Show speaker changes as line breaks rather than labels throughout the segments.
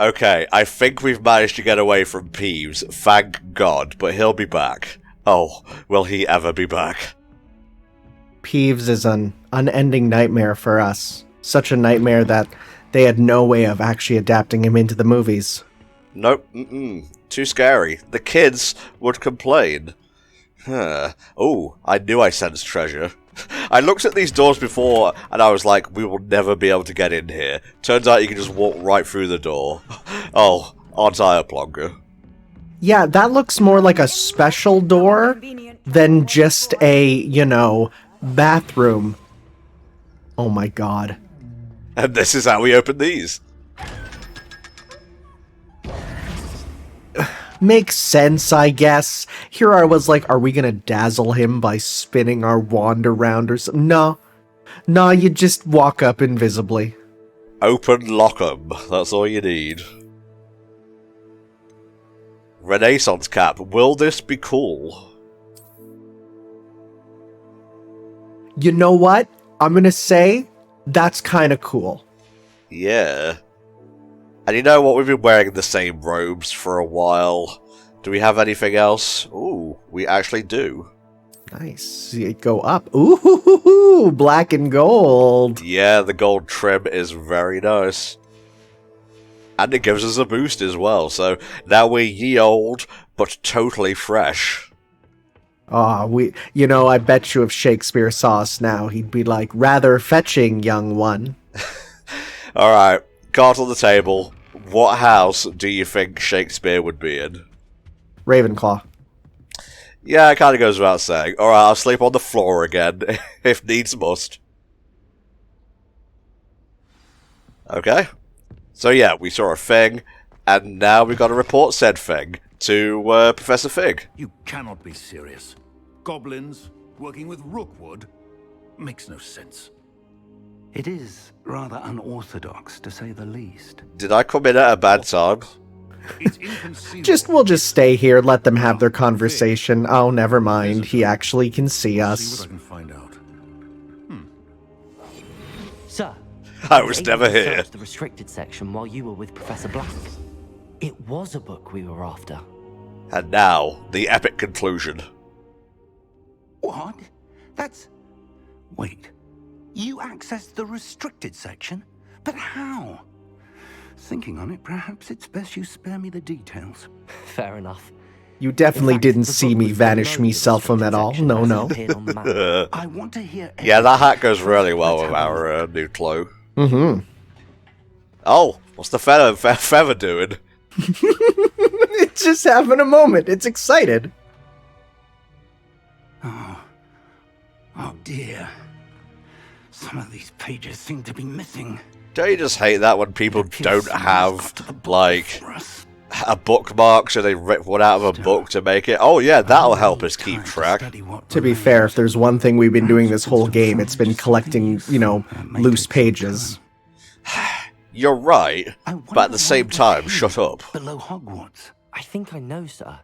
Okay, I think we've managed to get away from Peeves, thank God, but he'll be back. Oh, will he ever be back?
Peeves is an unending nightmare for us. Such a nightmare that they had no way of actually adapting him into the movies.
Nope, too scary. The kids would complain. Oh, I knew I sensed treasure. I looked at these doors before, and I was like, we will never be able to get in here. Turns out you can just walk right through the door. Oh, aren't I a plonker?
Yeah, that looks more like a special door than just a, bathroom. Oh my god.
And this is how we open these.
Makes sense, I guess. Here I was like, are we gonna dazzle him by spinning our wand around or something? No. No, you just walk up invisibly.
Open lock 'em. That's all you need. Renaissance cap. Will this be cool?
You know what? I'm gonna say that's kind of cool.
Yeah. And you know what? We've been wearing the same robes for a while. Do we have anything else? Ooh, we actually do.
Nice. Go up. Ooh, black and gold.
Yeah, the gold trim is very nice. And it gives us a boost as well, so now we're ye old, but totally fresh.
I bet you if Shakespeare saw us now, he'd be like, rather fetching, young one.
Alright, cards on the table. What house do you think Shakespeare would be in?
Ravenclaw.
Yeah, it kind of goes without saying. Alright, I'll sleep on the floor again, if needs must. Okay. So yeah, we saw a thing, and now we've got to report said thing to Professor Fig.
You cannot be serious. Goblins working with Rookwood makes no sense.
It is rather unorthodox, to say the least.
Did I come in at a bad time?
It's inconceivable.
We'll just stay here, let them have their conversation. Oh, never mind. He actually can see
See
us.
what I can find out.
Sir,
I was never
able to
here.
search the restricted section while you were with Professor Black. It was a book we were after.
And now, the epic conclusion.
What? Wait. You accessed the restricted section? But how? Thinking on it, perhaps it's best you spare me the details.
Fair enough.
You definitely
In fact,
didn't
the
see
book
me
was
vanish
below the
meself at all.
restricted
No,
section
no.
as it appeared on the map.
I want to hear
Yeah, that hat goes
everything.
really well
Let's
with
have a
our
look.
new cloak.
Mm-hmm.
Oh, what's the feather doing?
It's just having a moment. It's excited.
Oh dear. Some of these pages seem to be missing.
Don't you just hate that when people
Appears
don't
someone's
have,
got to the book
like,
for us.
a bookmark, so they rip one out of a book to make it? Oh yeah, that'll help us keep track.
To be fair, if there's one thing we've been doing this whole game, it's been collecting, loose pages.
You're right, but at the same time, shut up.
Below Hogwarts.
I think I know, sir.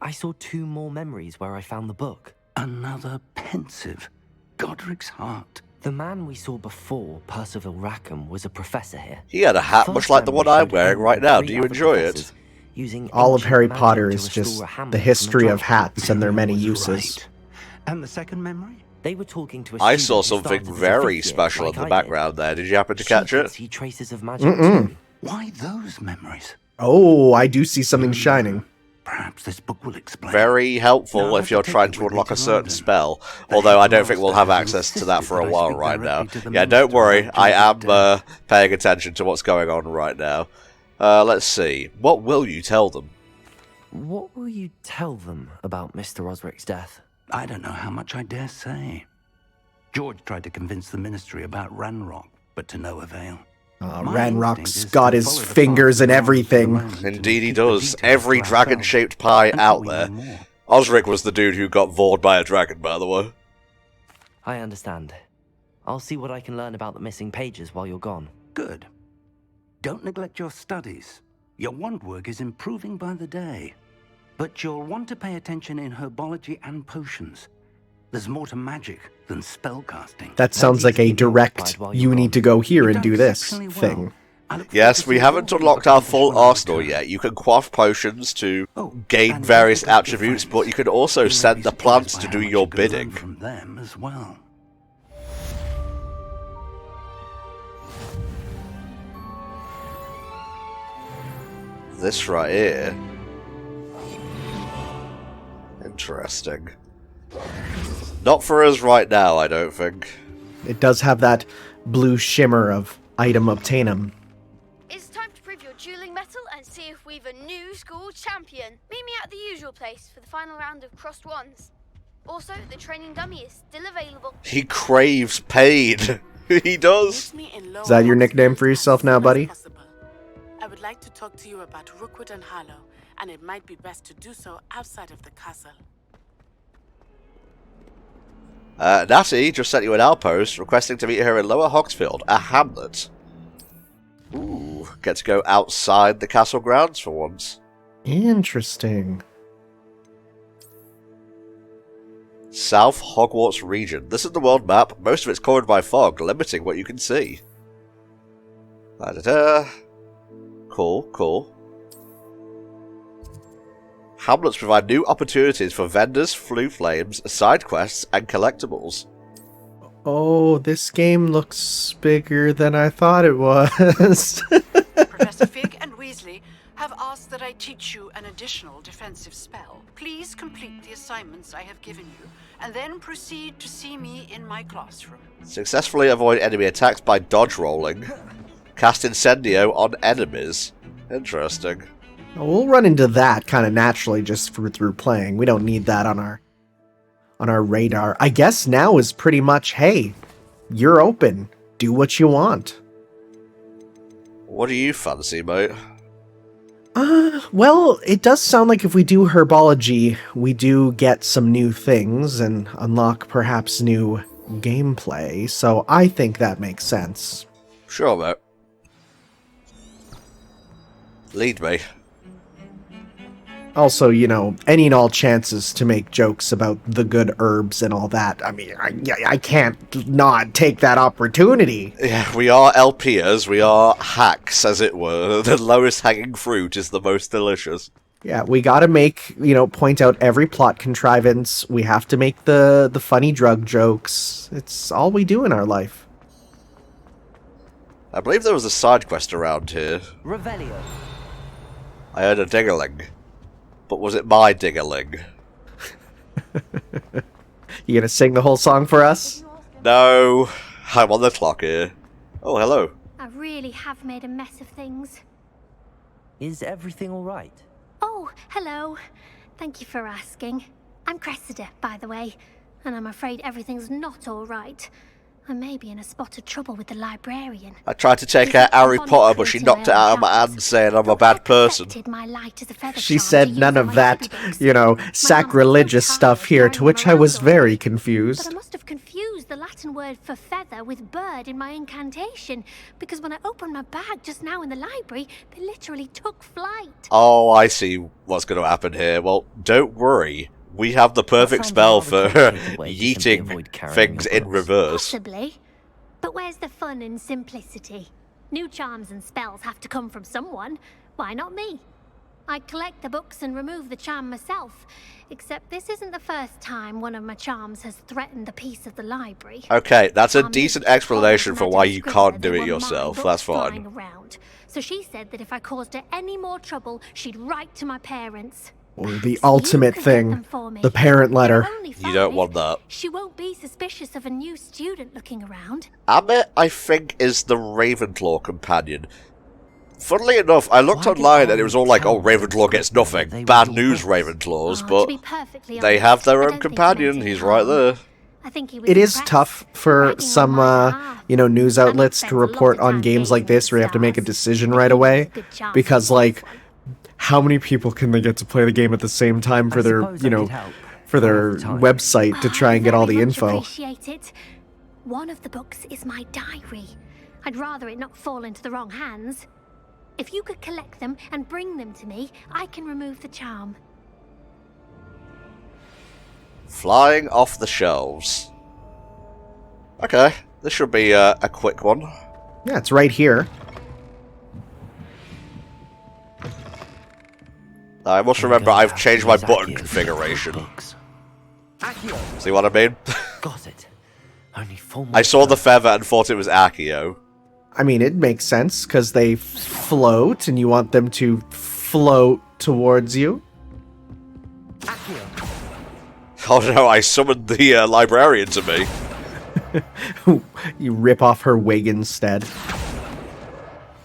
I saw 2 more memories where I found the book.
Another pensive. Godric's heart.
The man we saw before, Percival Rackham, was a professor here.
He had a hat much
First
like the
memory
one I'm
showed
wearing
him
right
and
now.
3
Do you
other
enjoy it?
professors using
All of
ancient
Harry
magic
Potter
to
is
restore
just
a hamlet
the
from a
history of
giant.
hats and their many
Was
uses.
right. And the second memory?
They were talking to a
I
student
saw
who
something
started as a
very
5th year,
special
like
in the
I
background there. Did you happen to
did.
catch
She could
it?
see traces of magic too.
Why those memories?
Oh, I do see something shining.
Perhaps this book will explain.
Very helpful
Now,
if you're
take
trying
it
to
with me
unlock
to
a certain
London.
spell.
The
Although I don't think we'll have
headmaster
access
has
to that for a
insisted
while
that I
right
speak
now.
directly to the
Yeah, don't
minister
worry.
about
I am
George's death.
paying attention to what's going on right now. Let's see. What will you tell them?
What will you tell them about Mr. Osric's death?
I don't know how much I dare say. George tried to convince the ministry about Ranrock, but to no avail. My
Ranrock's
instinct is
got
to
his
follow the
fingers
path
and
of
everything.
Lawrence alone,
Indeed he
keep the
does.
details
Every
to
dragon-shaped
ourselves
pie
until
out
we know
there.
more.
Osric was the dude who got vored by a dragon, by the way.
I understand. I'll see what I can learn about the missing pages while you're gone.
Good. Don't neglect your studies. Your wand work is improving by the day. But you'll want to pay attention in herbology and potions. There's more to magic than spellcasting.
That sounds like a direct, you need to go here and do this
exceptionally
thing.
well. I look forward
Yes,
to
we
seeing
haven't
all the
unlocked our
accomplished
full
when I
arsenal
return.
yet. You can quaff potions to gain
And
various
don't forget your
attributes,
friends.
but you can also
You may
send
be
the
surprised
plants
by
to
how
do
much
your
you can learn
bidding.
from them as well.
This right here. Interesting. Not for us right now, I don't think.
It does have that blue shimmer of item obtainum.
It's time to prove your dueling mettle and see if we've a new school champion. Meet me at the usual place for the final round of crossed ones. Also, the training dummy is still available.
He craves pain. He does.
Is that your nickname for yourself now, buddy?
I would like to talk to you about Rookwood and Harlow, and it might be best to do so outside of the castle.
Natty just sent you an outpost requesting to meet her in Lower Hogsfield, a hamlet. Ooh, get to go outside the castle grounds for once.
Interesting.
South Hogwarts region. This is the world map. Most of it's covered by fog, limiting what you can see. Da-da-da. Cool, cool. Hamlets provide new opportunities for vendors, flue flames, side quests, and collectibles.
Oh, this game looks bigger than I thought it was.
Professor Fig and Weasley have asked that I teach you an additional defensive spell. Please complete the assignments I have given you, and then proceed to see me in my classroom.
Successfully avoid enemy attacks by dodge rolling. Cast Incendio on enemies. Interesting.
We'll run into that kind of naturally just through playing. We don't need that on our radar. I guess now is pretty much, hey, you're open. Do what you want.
What do you fancy, mate?
Well, it does sound like if we do herbology, we do get some new things and unlock perhaps new gameplay, so I think that makes sense.
Sure, mate. Lead me.
Also, you know, any and all chances to make jokes about the good herbs and all that. I mean, I can't not take that opportunity.
Yeah, we are LPers, we are hacks, as it were. The lowest hanging fruit is the most delicious.
Yeah, we gotta make, you know, point out every plot contrivance. We have to make the funny drug jokes. It's all we do in our life.
I believe there was a side quest around here.
Revelio.
I heard a dingling. But was it my dingling?
You gonna sing the whole song for us?
No, I'm on the clock here. Oh, hello.
I really have made a mess of things.
Is everything all right?
Oh, hello. Thank you for asking. I'm Cressida, by the way, and I'm afraid everything's not all right. I may be in a spot of trouble with the librarian.
I tried to take out Harry Potter, but she knocked it out of my hand saying I'm a bad person.
She said none of that, you know, sacrilegious stuff here, to which I was very
But I
confused.
must have confused the Latin word for feather with bird in my incantation, because when I opened my bag just now in the library, they literally took flight.
Oh, I see what's going to happen here. Well, don't worry. We have the perfect
sounds
spell
like a
for
rather complicated way to simply avoid
yeeting
carrying
things
a
in
cross.
reverse.
Possibly. But where's the fun in simplicity? New charms and spells have to come from someone. Why not me? I collect the books and remove the charm myself. Except this isn't the first time one of my charms has threatened the peace of the library.
Okay, that's a
Our
decent
mistress
explanation
told
for why
Madame
you
Scrivener
can't
they
do it
were my
yourself.
books
That's
flying
fine.
around. So she said that if I caused her any more trouble, she'd write to my parents.
Or the
Perhaps
ultimate
you could get
thing,
them for me.
the parent
There are
letter.
only
You don't
5.
want that.
She won't be suspicious of a new student looking around.
Amit, I think, is the Ravenclaw companion. Funnily enough, I looked
Why did
online and
Arwen
it was all like, oh,
tell
Ravenclaw gets
Scrivener
nothing.
they were
Bad
your
news,
books?
Ravenclaws,
To
but
be perfectly
they
honest,
have their
I
own
don't think he
companion.
meant
He's
any
right
harm.
there.
I think he was
It is
impressed.
tough for
Bragging on
some,
my behalf.
you know, news
I
outlets
spent
to
a lot
report
of
on
time
games like
gazing at
this where you have to make a
stars,
decision
but
right
he was
away.
a good chance
Because,
for
like,
this one.
how many people can they get to play the game at the same time for
I
their,
suppose
you
I
know,
could help.
for
All
their
the time.
website to try and get all the
Very much
info?
Appreciate it. One of the books is my diary. I'd rather it not fall into the wrong hands. If you could collect them and bring them to me, I can remove the charm.
Flying off the shelves. Okay, this should be a quick one.
Yeah, it's right here.
I must
I'm
remember
gonna
I've
have to
changed my
use
button
Accio to
configuration.
find books. Accio!
See what I mean?
Got it. Only 4 more
I saw the
to go.
feather and thought it was Accio.
I mean, it makes sense because they float, and you want them to float towards you.
Accio!
Oh no, I summoned the librarian to me.
You rip off her wig instead.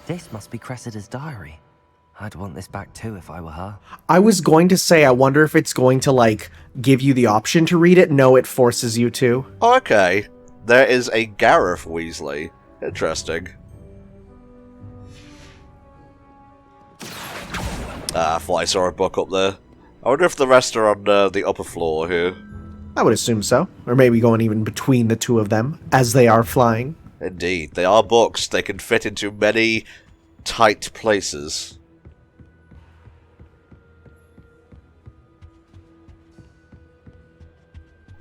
This must be Cressida's diary. I'd want this back too if I were her.
I was going to say, I wonder if it's going to, like, give you the option to read it. No, it forces you to.
Oh, okay. There is a Gareth Weasley. Interesting. I thought I saw a book up there. I wonder if the rest are on the upper floor here.
I would assume so. Or maybe going even between the two of them, as they are flying.
Indeed, they are books. They can fit into many tight places.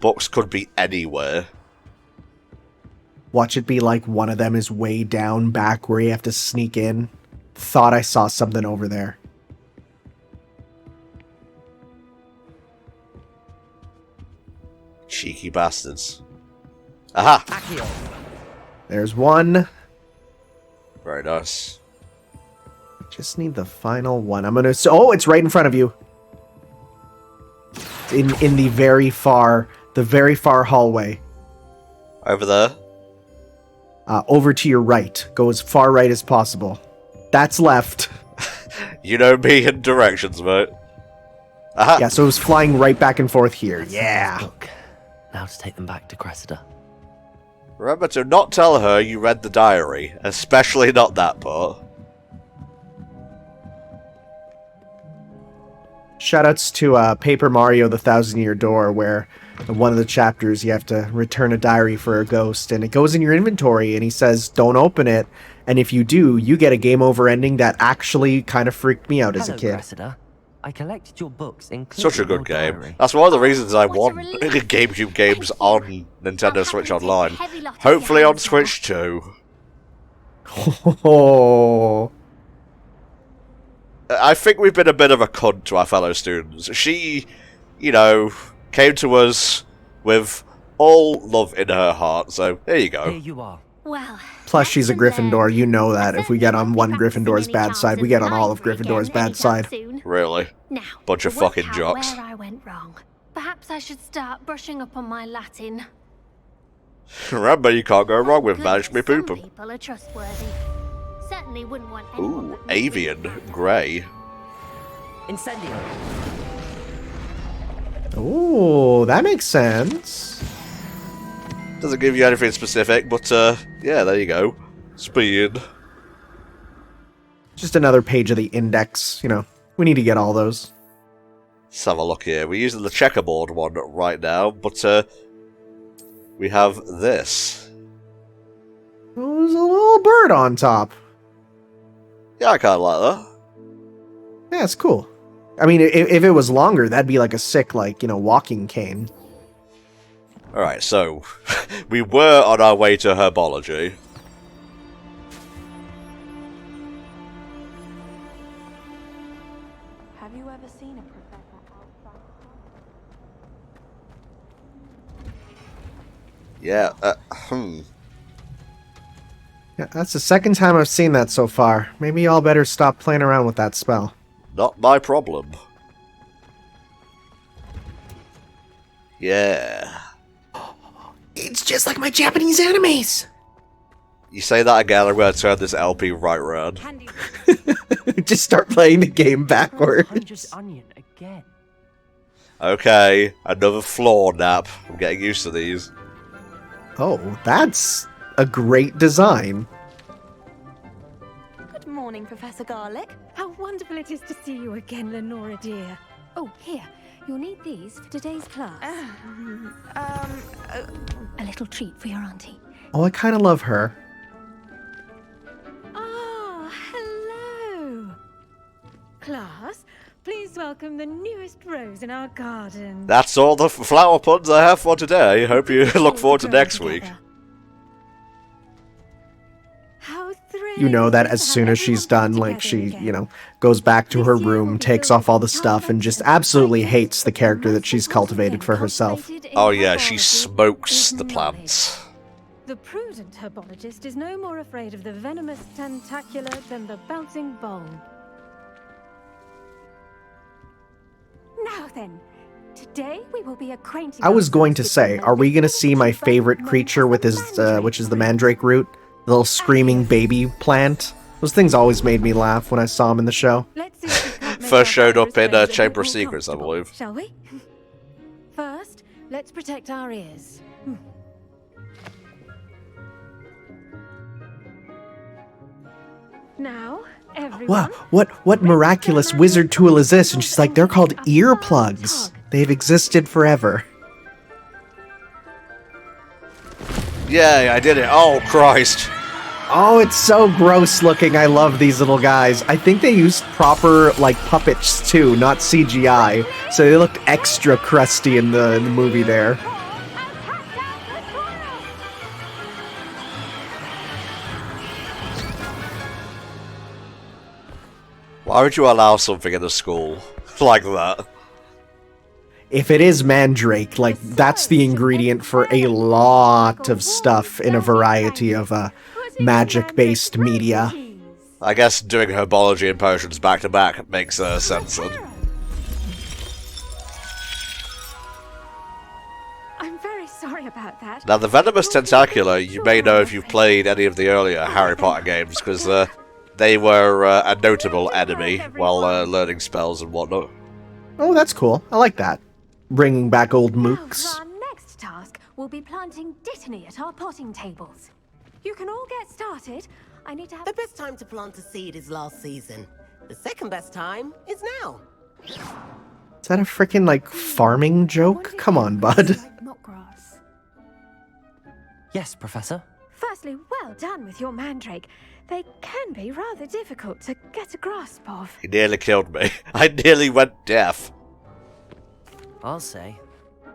Books could be anywhere.
Watch it be like one of them is way down back where you have to sneak in. Thought I saw something over there.
Cheeky bastards. Aha!
Accio!
There's one.
Very nice.
Just need the final one. I'm gonna... Oh, it's right in front of you. In the very far hallway.
Over there.
Over to your right. Go as far right as possible. That's left.
You know me and directions, mate. Aha!
Yeah, so it was flying right back and forth here. Yeah.
Book. Now to take them back to Cressida.
Remember to not tell her you read the diary, especially not that part.
Shoutouts to Paper Mario: The Thousand-Year Door, where in one of the chapters you have to return a diary for a ghost, and it goes in your inventory, and he says, don't open it, and if you do, you get a game over ending that actually kind of freaked me out as a kid.
Cressida. I collected your books, including
Such a good
your
game.
diary.
That's one of the reasons I
What a
want
relief.
GameCube games on Nintendo
I'll
Switch
happily take
Online.
the heavy lot off
Hopefully
your
on
hands now.
Switch too.
Oh.
I think we've been a bit of a cunt to our fellow students. She, you know, came to us with all love in her heart, so there you
Here
go.
you are.
Well,
Plus, she's a
lesson
Gryffindor.
learned.
You know that.
I
If we get on
certainly
one
won't be practicing
Gryffindor's
any
bad
charms
side, we
in
get
the
on all of
library
Gryffindor's
again
bad
anytime
side.
soon.
Really.
Now,
Bunch of
to work
fucking
out
jocks.
Where I went wrong. Perhaps I should start brushing up on my Latin.
Remember, you can't go wrong with
Goodness,
Manage Me
some
Poopum.
people are trustworthy. Certainly wouldn't want anyone
Ooh,
but me to
Avian
do that.
Grey.
Incendio.
Oh, that makes sense.
Doesn't give you anything specific, but yeah, there you go. Speed.
Just another page of the index. You know, we need to get all those.
Let's have a look here. We're using the checkerboard one right now, but we have this.
Oh, there's a little bird on top.
Yeah, I kind of like that.
Yeah, it's cool. I mean, if it was longer, that'd be like a sick, like, you know, walking cane.
Alright, so we were on our way to herbology.
Have you ever seen a professor outside?
Yeah,
Yeah, that's the second time I've seen that so far. Maybe y'all better stop playing around with that spell.
Not my problem. Yeah.
It's just like my Japanese animes!
You say that again, I'm going to turn this LP right round.
Just start playing the game
Hundred
backwards.
onion again.
Okay, another floor nap. I'm getting used to these.
Oh, that's a great design.
Good morning, Professor Garlic.
How wonderful it is to see you again, Lenora dear. Oh, here. You'll need these for today's class. A little treat for your auntie.
Oh, I kind of love her.
Ah, hello. Class, please welcome the newest rose in our garden.
That's all the flower puns I have for today. Hope you look forward to next week.
How thrilling.
You know that as soon as she's done, like, she, you know, goes back to her room, takes off all the stuff, and just absolutely hates the character that she's cultivated for herself.
Oh yeah, she smokes the plants.
The prudent herbologist is no more afraid of the venomous tentacula than the bouncing bulb. Now then, today we will be acquainted.
I was going to say, are we going to see my favorite creature with his, which is the mandrake root? The little screaming baby plant? Those things always made me laugh when I saw them in the show.
First showed up in Chamber of Secrets, I believe.
Shall we? First, let's protect our ears. Now, everyone.
Wow, what miraculous wizard tool is this? And she's like, they're called earplugs. They've existed forever.
Yay, I did it. Oh, Christ.
Oh, it's so gross looking. I love these little guys. I think they used proper, like, puppets, too, not CGI. So they looked extra crusty in the movie there.
Why would you allow something in a school like that?
If it is mandrake, like, that's the ingredient for a lot of stuff in a variety of magic-based media.
I guess doing herbology and potions back-to-back makes sense then.
I'm very sorry about that.
Now, the venomous tentacula, you may know if you've played any of the earlier Harry Potter games, because they were a notable enemy while learning spells and whatnot.
Oh, that's cool. I like that. Bringing back old mooks.
Our next task will be planting dittany at our potting tables. You can all get started. I need to have...
The best time to plant a seed is last season. The second best time is now.
Is that a freaking, like, farming joke? Come on, bud.
Yes, Professor.
Firstly, well done with your mandrake. They can be rather difficult to get a grasp of.
He nearly killed me. I nearly went deaf.
I'll say.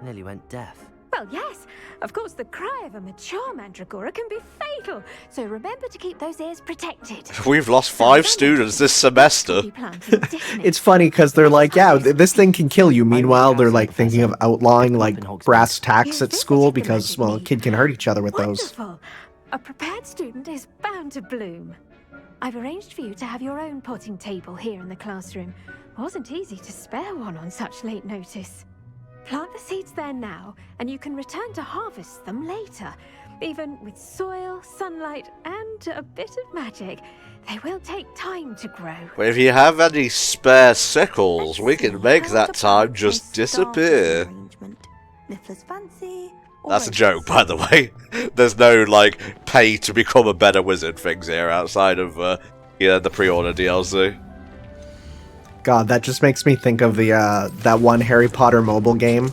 Nearly went deaf.
Well, yes. Of course, the cry of a mature mandragora can be fatal, so remember to keep those ears protected.
We've lost 5 students this semester.
It's funny because they're like, yeah, this thing can kill you. Meanwhile, they're like thinking of outlawing like brass tacks at school because, well, a kid can hurt each other with those.
Wonderful. A prepared student is bound to bloom. I've arranged for you to have your own potting table here in the classroom. Wasn't easy to spare one on such late notice. Plant the seeds there now, and you can return to harvest them later. Even with soil, sunlight, and a bit of magic, they will take time to grow.
But if you have any spare sickles, we can make that time just disappear. That's a joke, by the way. There's no, like, pay to become a better wizard things here outside of, the pre-order DLC.
God, that just makes me think of the that one Harry Potter mobile game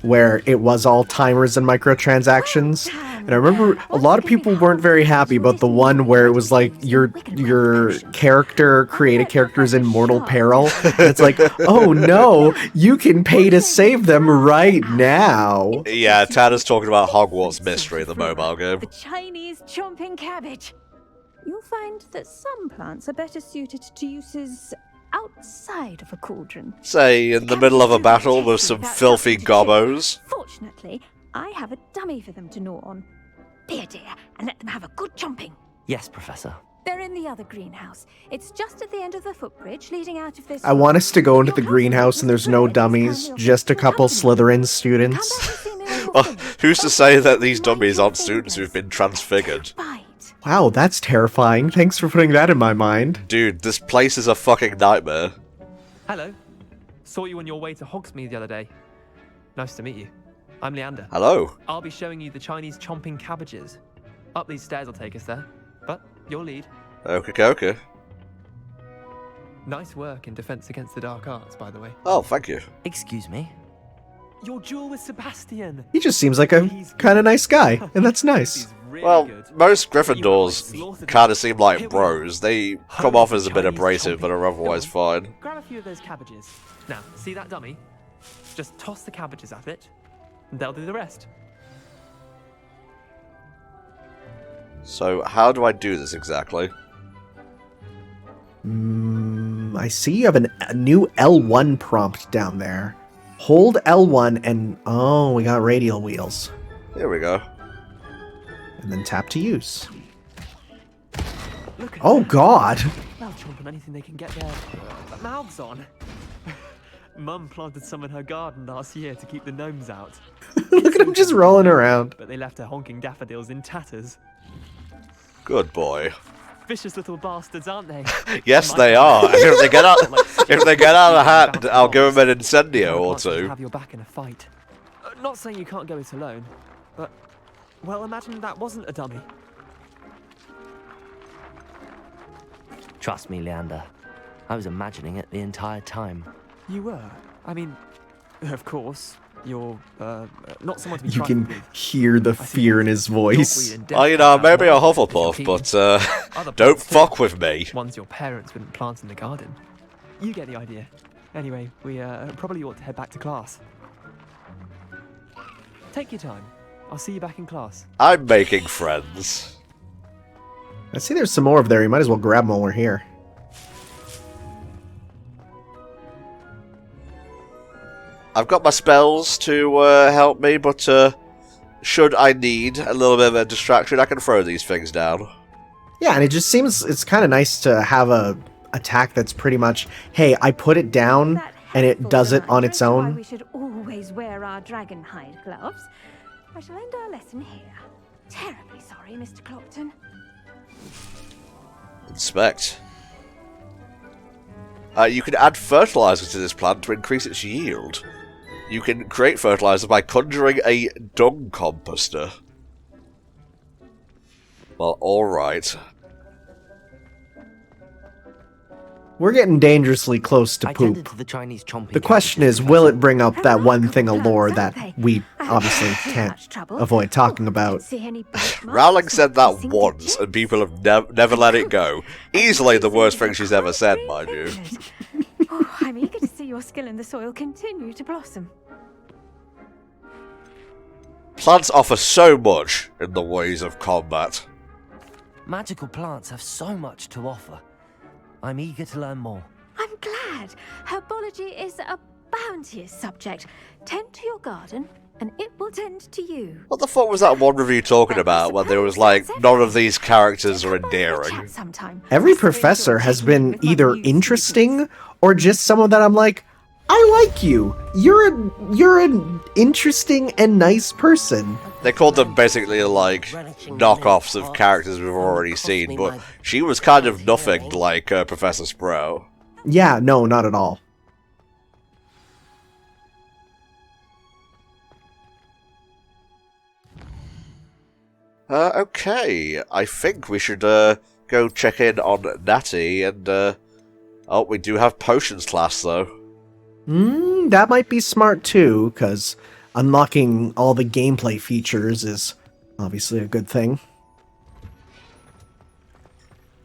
where it was all timers and microtransactions. And I remember a lot of people weren't very happy about the one where it was like your created characters in mortal peril. And it's like, oh no, you can pay to save them right now.
Yeah, Tanner's talking about Hogwarts Mystery, the mobile game.
The Chinese chomping cabbage. You'll find that some plants are better suited to uses outside of a cauldron.
Say, in the middle of a battle with some filthy gobbos.
Fortunately, I have a dummy for them to gnaw on. Be a dear, and let them have a good chomping.
Yes, Professor.
They're in the other greenhouse. It's just at the end of the footbridge leading out of this...
I want us to go into the greenhouse and there's no dummies, just a couple Slytherin students.
Well, who's to say that these dummies aren't students who've been transfigured?
Wow, that's terrifying. Thanks for putting that in my mind.
Dude, this place is a fucking nightmare.
Hello. Saw you on your way to Hogsmeade the other day. Nice to meet you. I'm Leander.
Hello.
I'll be showing you the Chinese chomping cabbages. Up these stairs will take us there. But your lead.
Okay.
Nice work in Defense Against the Dark Arts, by the way.
Oh, thank you.
Excuse me?
Your duel with Sebastian.
He just seems like a kind of nice guy, and that's nice.
Well, most Gryffindors kind of seem like bros. They come off as a bit abrasive, but are otherwise fine.
Grab a few of those cabbages. Now, see that dummy? Just toss the cabbages at it, and they'll do the rest.
So, how do I do this exactly?
I see you have a new L1 prompt down there. Hold L1 and... Oh, we got radial wheels.
Here we go.
And then tap to use.
Look at
Oh,
that.
God.
They'll chomp on anything they can get their mouths on. Mum planted some in her garden last year to keep the gnomes out.
Look at him just rolling around.
But they left her honking daffodils in tatters.
Good boy.
Vicious little bastards, aren't they?
Yes, they are. If they get out of hand, I'll give them an incendio or two.
Have your back in a fight. Not saying you can't go it alone, but well, imagine that wasn't a dummy.
Trust me, Leander. I was imagining it the entire time.
You were. I mean, of course, you're not someone to be
You
trifled
can
with.
hear the fear in his voice.
Well, you know, maybe a Hufflepuff, but don't fuck with me.
Ones your parents wouldn't plant in the garden. You get the idea. Anyway, we probably ought to head back to class. Take your time. I'll see you back in class.
I'm making friends.
I see there's some more over there. You might as well grab them while we're here.
I've got my spells to help me, but should I need a little bit of a distraction, I can throw these things down.
Yeah, and it just seems it's kind of nice to have a attack that's pretty much, hey, I put it down and it does it on its
Why
own.
we should always wear our dragon hide gloves. I shall end our lesson here. Terribly sorry, Mr. Clopton.
Inspect. You can add fertilizer to this plant to increase its yield. You can create fertilizer by conjuring a dung composter. Well, alright.
We're getting dangerously close to
I tended
poop.
to the Chinese chomping.
The question is, will it bring up that one thing of lore that we obviously can't avoid talking about?
Rowling said that once, and people have never let it go. Easily the worst thing she's ever said, mind you.
Oh, I'm eager to see your skill in the soil continue to blossom.
Plants offer so much in the ways of combat.
Magical plants have so much to offer. I'm eager to learn more.
I'm glad. Herbology is a bounteous subject. Tend to your garden, and it will tend to you.
What the fuck was that one review talking about when there was like, none of these characters are endearing?
Every professor has been either interesting or just someone that I'm like, I like you. You're an interesting and nice person.
They called them basically like knockoffs of characters we've already seen, but she was kind of nothing like Professor Sprout.
Yeah, no, not at all.
Okay, I think we should go check in on Natty, and oh, we do have potions class though.
That might be smart too, because unlocking all the gameplay features is obviously a good thing.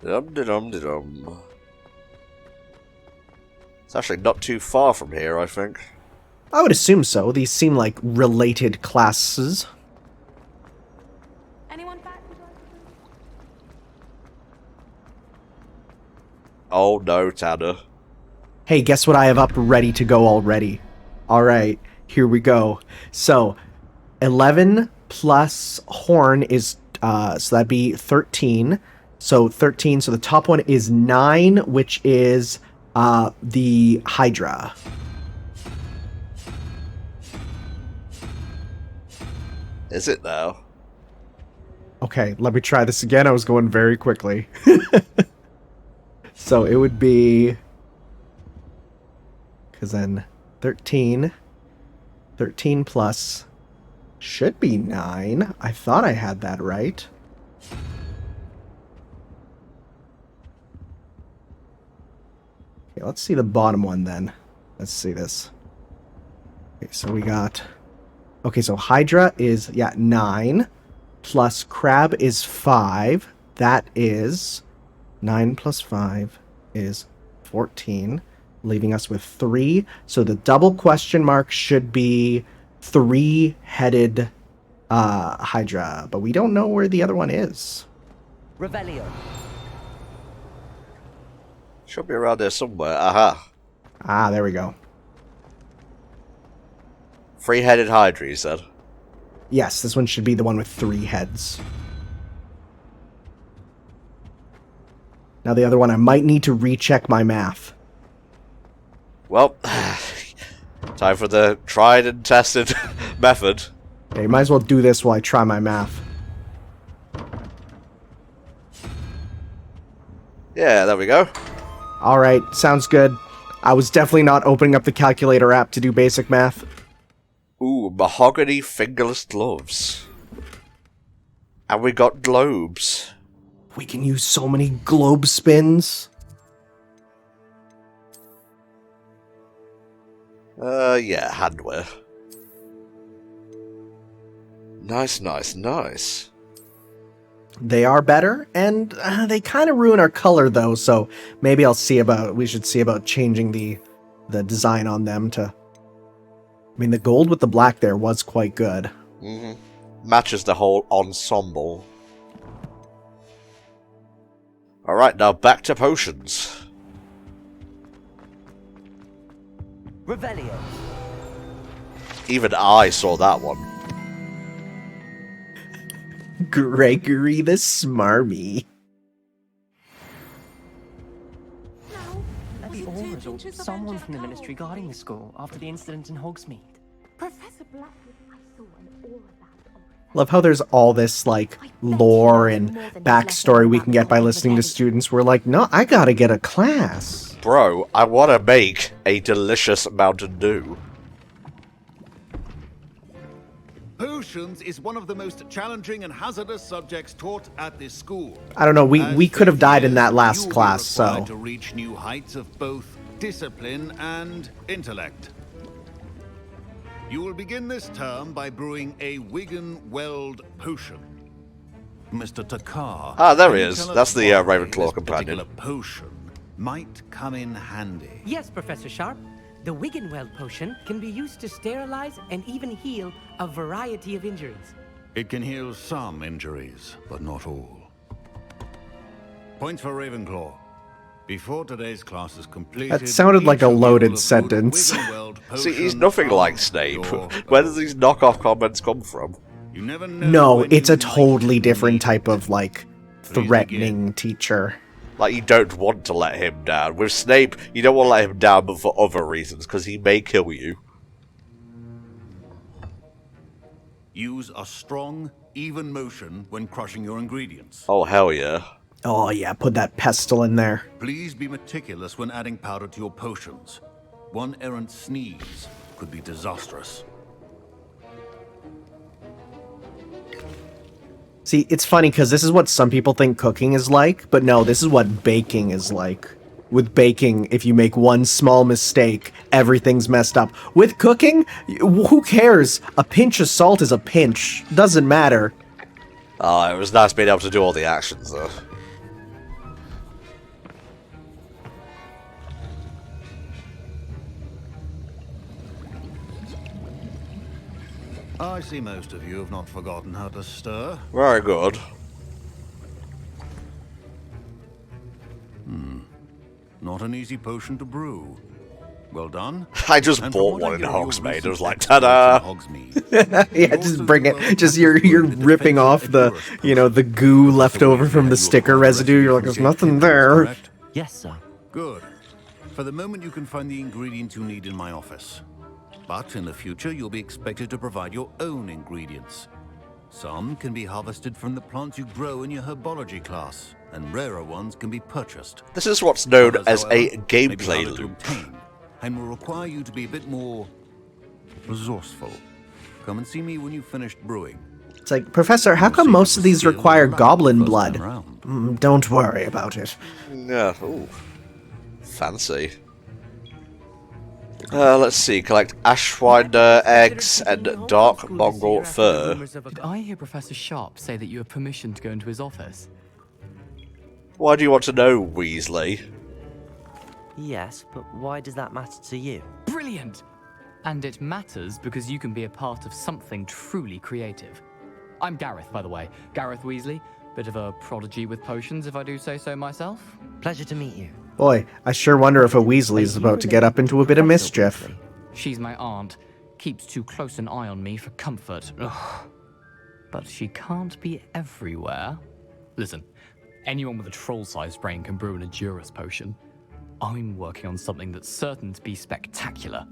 Dum-de-dum-de-dum. It's actually not too far from here, I think.
I would assume so. These seem like related classes.
Anyone back?
Oh no, Tanner.
Hey, guess what I have up ready to go already? Alright, here we go. So, 11 plus horn is, so that'd be 13. So 13, so the top one is 9, which is the Hydra.
Is it now?
Okay, let me try this again. I was going very quickly. So it would be... Because then 13 plus should be 9. I thought I had that right. Okay, let's see the bottom one then. Let's see this. Okay, so we got... Okay, so Hydra is, 9. Plus Crab is 5. That is... 9 plus 5 is 14. Leaving us with 3. So the double question mark should be 3-headed Hydra. But we don't know where the other one is.
Revelio.
Should be around there somewhere. Aha.
Ah, there we go.
Three-headed Hydra, you said?
Yes, this one should be the one with 3 heads. Now the other one, I might need to recheck my math.
Well, time for the tried and tested method.
Yeah, you might as well do this while I try my math.
Yeah, there we go.
Alright, sounds good. I was definitely not opening up the calculator app to do basic math.
Ooh, mahogany fingerless gloves. And we got globes.
We can use so many globe spins.
Yeah, handwear. Nice, nice, nice.
They are better, and they kind of ruin our color though, so maybe we should see about changing the design on them to... I mean, the gold with the black there was quite good.
Mm-hmm. Matches the whole ensemble. Alright, now back to potions.
Revelio.
Even I saw that one.
Gregory the Smarmy.
Maybe Aura's or someone from the Ministry guarding the school after the incident in Hogsmeade.
Professor Blackwood, I saw an aura band.
Love how there's all this, like, lore and backstory we can get by listening to students. We're like, no, I gotta get a class.
Bro, I want to make a delicious Mountain Dew.
Potions is one of the most challenging and hazardous subjects taught at this school.
I don't know, we could have died in that last class, so...
to reach new heights of both discipline and intellect. You will begin this term by brewing a Wigan-Weld potion. Mr. Takar...
Ah, there he is. That's the Ravenclaw companion.
This particular potion might come in handy.
Yes, Professor Sharp. The Wiggenweld potion can be used to sterilize and even heal a variety of injuries.
It can heal some injuries, but not all. Points for Ravenclaw. Before today's class is completed...
That sounded like a loaded sentence.
See, he's nothing like Snape. Where do these knockoff comments come from?
You never know.
No, it's a totally different type of, like, threatening teacher.
Like, you don't want to let him down. With Snape, you don't want to let him down, but for other reasons, because he may kill you.
Use a strong, even motion when crushing your ingredients.
Oh, hell yeah.
Oh yeah, put that pestle in there.
Please be meticulous when adding powder to your potions. One errant sneeze could be disastrous.
See, it's funny because this is what some people think cooking is like, but no, this is what baking is like. With baking, if you make one small mistake, everything's messed up. With cooking, who cares? A pinch of salt is a pinch. Doesn't matter.
Oh, it was nice being able to do all the actions, though.
I see most of you have not forgotten how to stir.
Very good.
Not an easy potion to brew. Well done.
I just bought one in Hogsmeade. It was like, ta-da!
Yeah, just bring it. Just you're ripping off the, you know, the goo left over from the sticker residue. You're like, there's nothing there.
Yes, sir.
Good. For the moment, you can find the ingredients you need in my office. But in the future, you'll be expected to provide your own ingredients. Some can be harvested from the plants you grow in your herbology class, and rarer ones can be purchased.
This is what's known
Others,
as a
however,
gameplay
may be harder to
loop.
obtain, and will require you to be a bit more resourceful. Come and see me when you've finished brewing.
It's like, Professor, how come most of these require goblin blood? Don't worry about it.
Yeah, ooh. Fancy. Let's see, collect Ashwinder eggs and dark Mongol fur.
Did I hear Professor Sharp say that you have permission to go into his office?
Why do you want to know, Weasley?
Yes, but why does that matter to you?
Brilliant! And it matters because you can be a part of something truly creative. I'm Gareth, by the way. Gareth Weasley. Bit of a prodigy with potions, if I do say so myself.
Pleasure to meet you.
Boy, I sure wonder if a Weasley's about to get up into a bit of mischief.
She's my aunt. Keeps too close an eye on me for comfort. Ugh. But she can't be everywhere. Listen, anyone with a troll-sized brain can brew an Endurus potion. I'm working on something that's certain to be spectacular.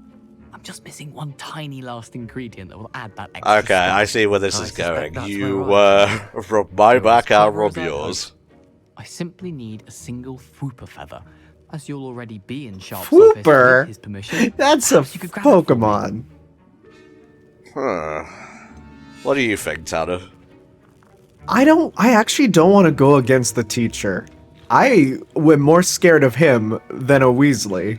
I'm just missing one tiny last ingredient that will add that extra
Okay, I see where this is going. You rub my back, I'll rub yours.
I simply need a single Fwooper feather, as you'll already be in Sharp's
Fwooper?
office with his permission.
That's a Pokemon.
Huh. What do you think, Tanner?
I actually don't want to go against the teacher. I am more scared of him than a Weasley.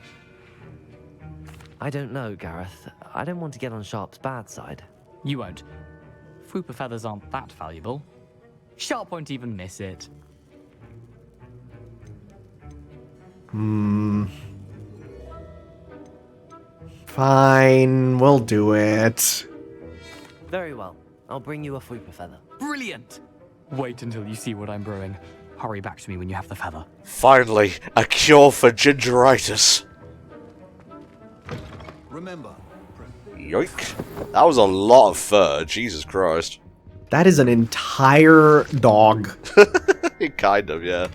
I don't know, Gareth. I don't want to get on Sharp's bad side.
You won't. Fwooper feathers aren't that valuable. Sharp won't even miss it.
Fine, we'll do it.
Very well. I'll bring you a Fwooper feather.
Brilliant! Wait until you see what I'm brewing. Hurry back to me when you have the feather.
Finally, a cure for gingeritis.
Remember.
Yoink. That was a lot of fur, Jesus Christ.
That is an entire dog.
Kind of, yeah.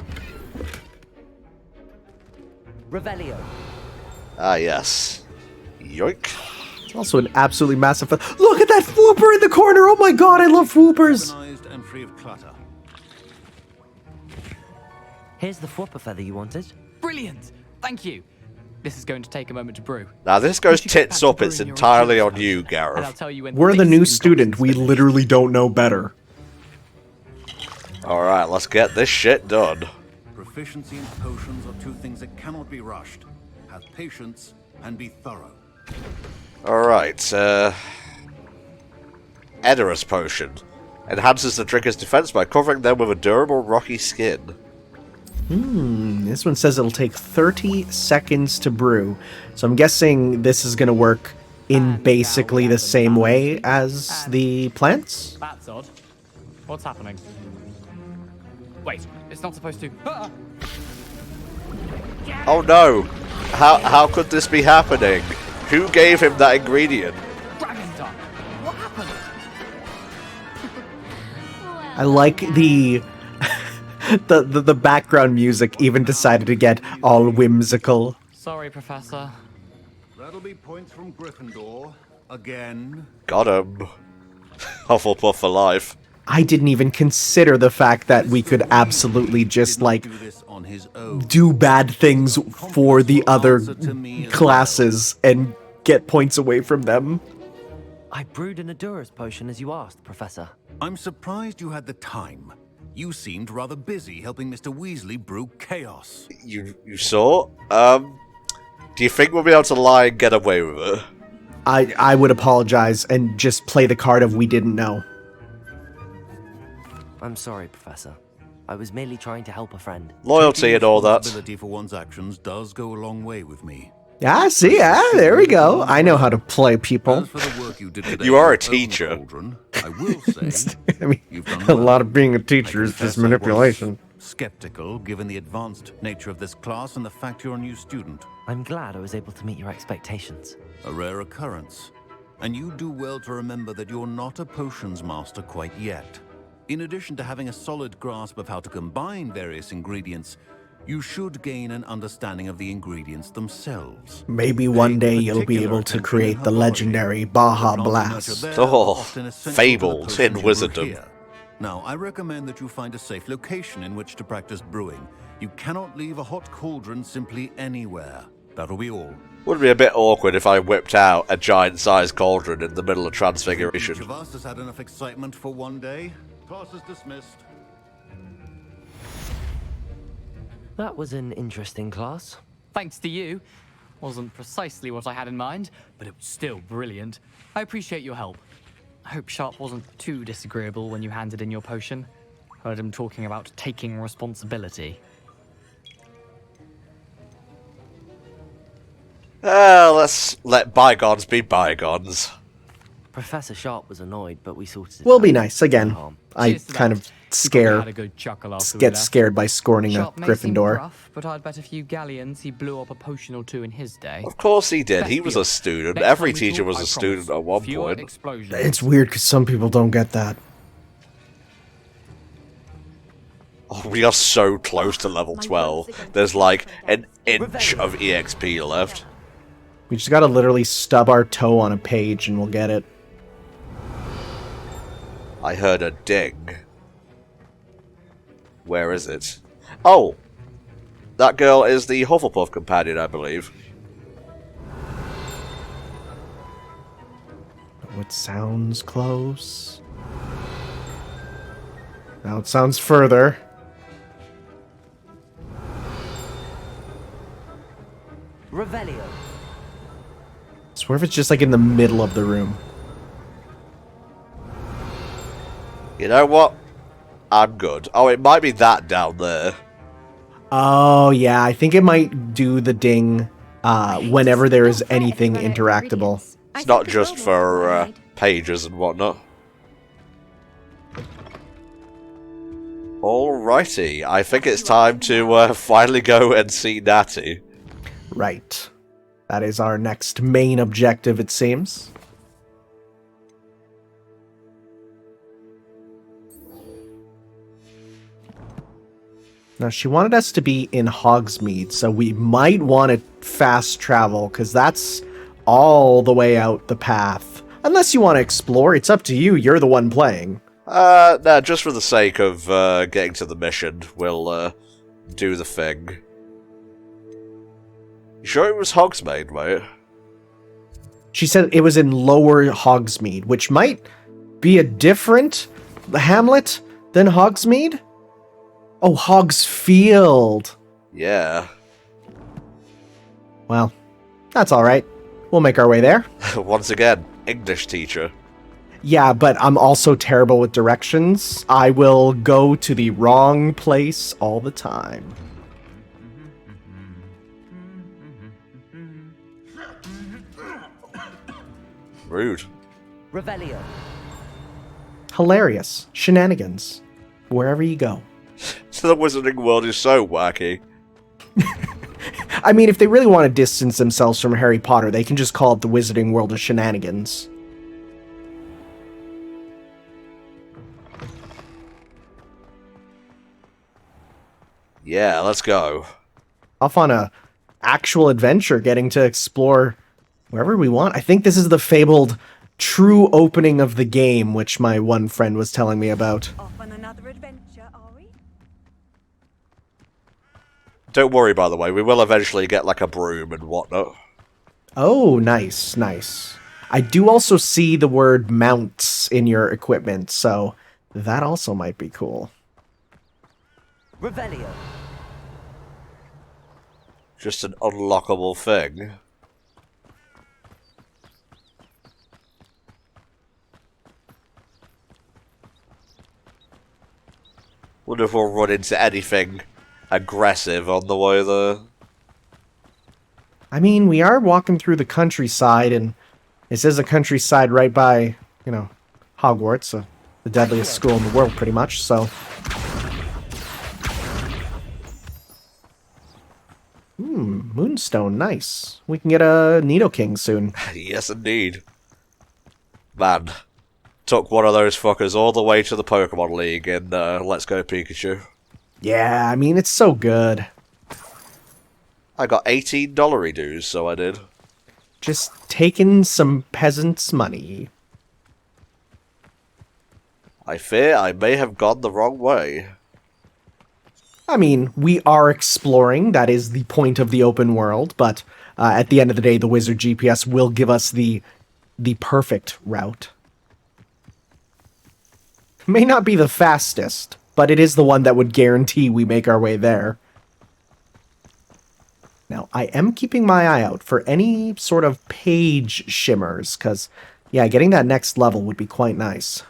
Revelio.
Ah, yes. Yoink.
It's also an absolutely massive... Look at that Fwooper in the corner! Oh my god, I love Fwoopers!
Organized and free of clutter.
Here's the Fwooper feather you wanted.
Brilliant! Thank you. This is going to take a moment to brew.
Now, this goes tits up. It's entirely on you, Gareth.
We're the new student. We literally don't know better.
Alright, let's get this shit done.
Proficiency and potions are two things that cannot be rushed. Have patience and be thorough.
Alright, Edorus Potion. Enhances the drinker's defense by covering them with a durable, rocky skin.
This one says it'll take 30 seconds to brew. So I'm guessing this is going to work in basically the same way as the plants?
That's odd. What's happening? Wait, it's not supposed to...
Oh no! How could this be happening? Who gave him that ingredient?
Dragon Duck! What happened?
I like the... the background music even decided to get all whimsical.
Sorry, Professor.
That'll be points from Gryffindor. Again.
Got him. Hufflepuff for life.
I didn't even consider the fact that we could absolutely just, like, do bad things for the other classes and get points away from them.
I brewed an Endurus potion as you asked, Professor.
I'm surprised you had the time. You seemed rather busy helping Mr. Weasley brew chaos.
You saw? Do you think we'll be able to lie and get away with it?
I would apologize and just play the card of we didn't know.
I'm sorry, Professor. I was merely trying to help a friend.
Loyalty and all that.
Responsibility for one's actions does go a long way with me.
Ah, see, there we go. I know how to play people.
As for the work you did today,
You are a teacher.
Cauldron, I will say,
I mean,
you've done
a
well.
lot of being a teacher is just manipulation.
Skeptical, given the advanced nature of this class and the fact you're a new student.
I'm glad I was able to meet your expectations.
A rare occurrence. And you do well to remember that you're not a potions master quite yet. In addition to having a solid grasp of how to combine various ingredients, you should gain an understanding of the ingredients themselves.
Maybe one day you'll be able to create the legendary Baja Blast.
Oh, fabled in wizardom.
Now, I recommend that you find a safe location in which to practice brewing. You cannot leave a hot cauldron simply anywhere. That'll be all.
Would be a bit awkward if I whipped out a giant-sized cauldron in the middle of Transfiguration.
Each of us has had enough excitement for one day. Class is dismissed.
That was an interesting class.
Thanks to you. Wasn't precisely what I had in mind, but it was still brilliant. I appreciate your help. I hope Sharp wasn't too disagreeable when you handed in your potion. Heard him talking about taking responsibility.
Let's let bygones be bygones.
Professor Sharp was annoyed, but we sorted it out.
We'll be nice again. I kind of scare.
Had a good chuckle after we
Get
left.
scared by scorning a
Sharp may seem
Gryffindor.
rough, but I'd bet a few galleons he blew up a potion or two in his day.
Of course he did.
Best
He was
deal.
a student.
Next
Every
time we
teacher
talk,
was
I
a student
promise.
at one
Fewer
point.
explosions.
It's weird because some people don't get that.
Oh, we are so close to level 12. There's like an inch of EXP left.
We just gotta literally stub our toe on a page and we'll get it.
I heard a ding. Where is it? Oh! That girl is the Hufflepuff companion, I believe.
Oh, it sounds close. Now it sounds further.
Revelio.
I swear if it's just like in the middle of the room.
You know what? I'm good. Oh, it might be that down there.
Oh, yeah, I think it might do the ding whenever there is anything interactable.
It's not just for pages and whatnot. Alrighty, I think it's time to finally go and see Natty.
Right. That is our next main objective, it seems. Now, she wanted us to be in Hogsmeade, so we might want to fast travel, because that's all the way out the path. Unless you want to explore, it's up to you. You're the one playing.
Nah, just for the sake of getting to the mission, we'll do the thing. You sure it was Hogsmeade, mate?
She said it was in Lower Hogsmeade, which might be a different hamlet than Hogsmeade? Oh, Hogsfield.
Yeah.
Well, that's alright. We'll make our way there.
Once again, English teacher.
Yeah, but I'm also terrible with directions. I will go to the wrong place all the time.
Rude.
Revelio.
Hilarious. Shenanigans. Wherever you go.
The Wizarding World is so wacky.
I mean, if they really want to distance themselves from Harry Potter, they can just call it the Wizarding World of Shenanigans.
Yeah, let's go.
Off on a actual adventure, getting to explore wherever we want. I think this is the fabled true opening of the game, which my one friend was telling me about.
Off on another adventure, are we?
Don't worry, by the way, we will eventually get like a broom and whatnot.
Oh, nice, nice. I do also see the word mounts in your equipment, so that also might be cool.
Revelio.
Just an unlockable thing. Wonder if we'll run into anything aggressive on the way there.
I mean, we are walking through the countryside, and this is a countryside right by, you know, Hogwarts, the deadliest school in the world, pretty much, so... Moonstone, nice. We can get a Nidoking soon.
Yes, indeed. Man, took one of those fuckers all the way to the Pokemon League in Let's Go Pikachu.
Yeah, I mean, it's so good.
I got $18 dues, so I did.
Just taking some peasants' money.
I fear I may have gone the wrong way.
I mean, we are exploring. That is the point of the open world. But at the end of the day, the Wizard GPS will give us the perfect route. May not be the fastest, but it is the one that would guarantee we make our way there. Now, I am keeping my eye out for any sort of page shimmers, because, yeah, getting that next level would be quite nice.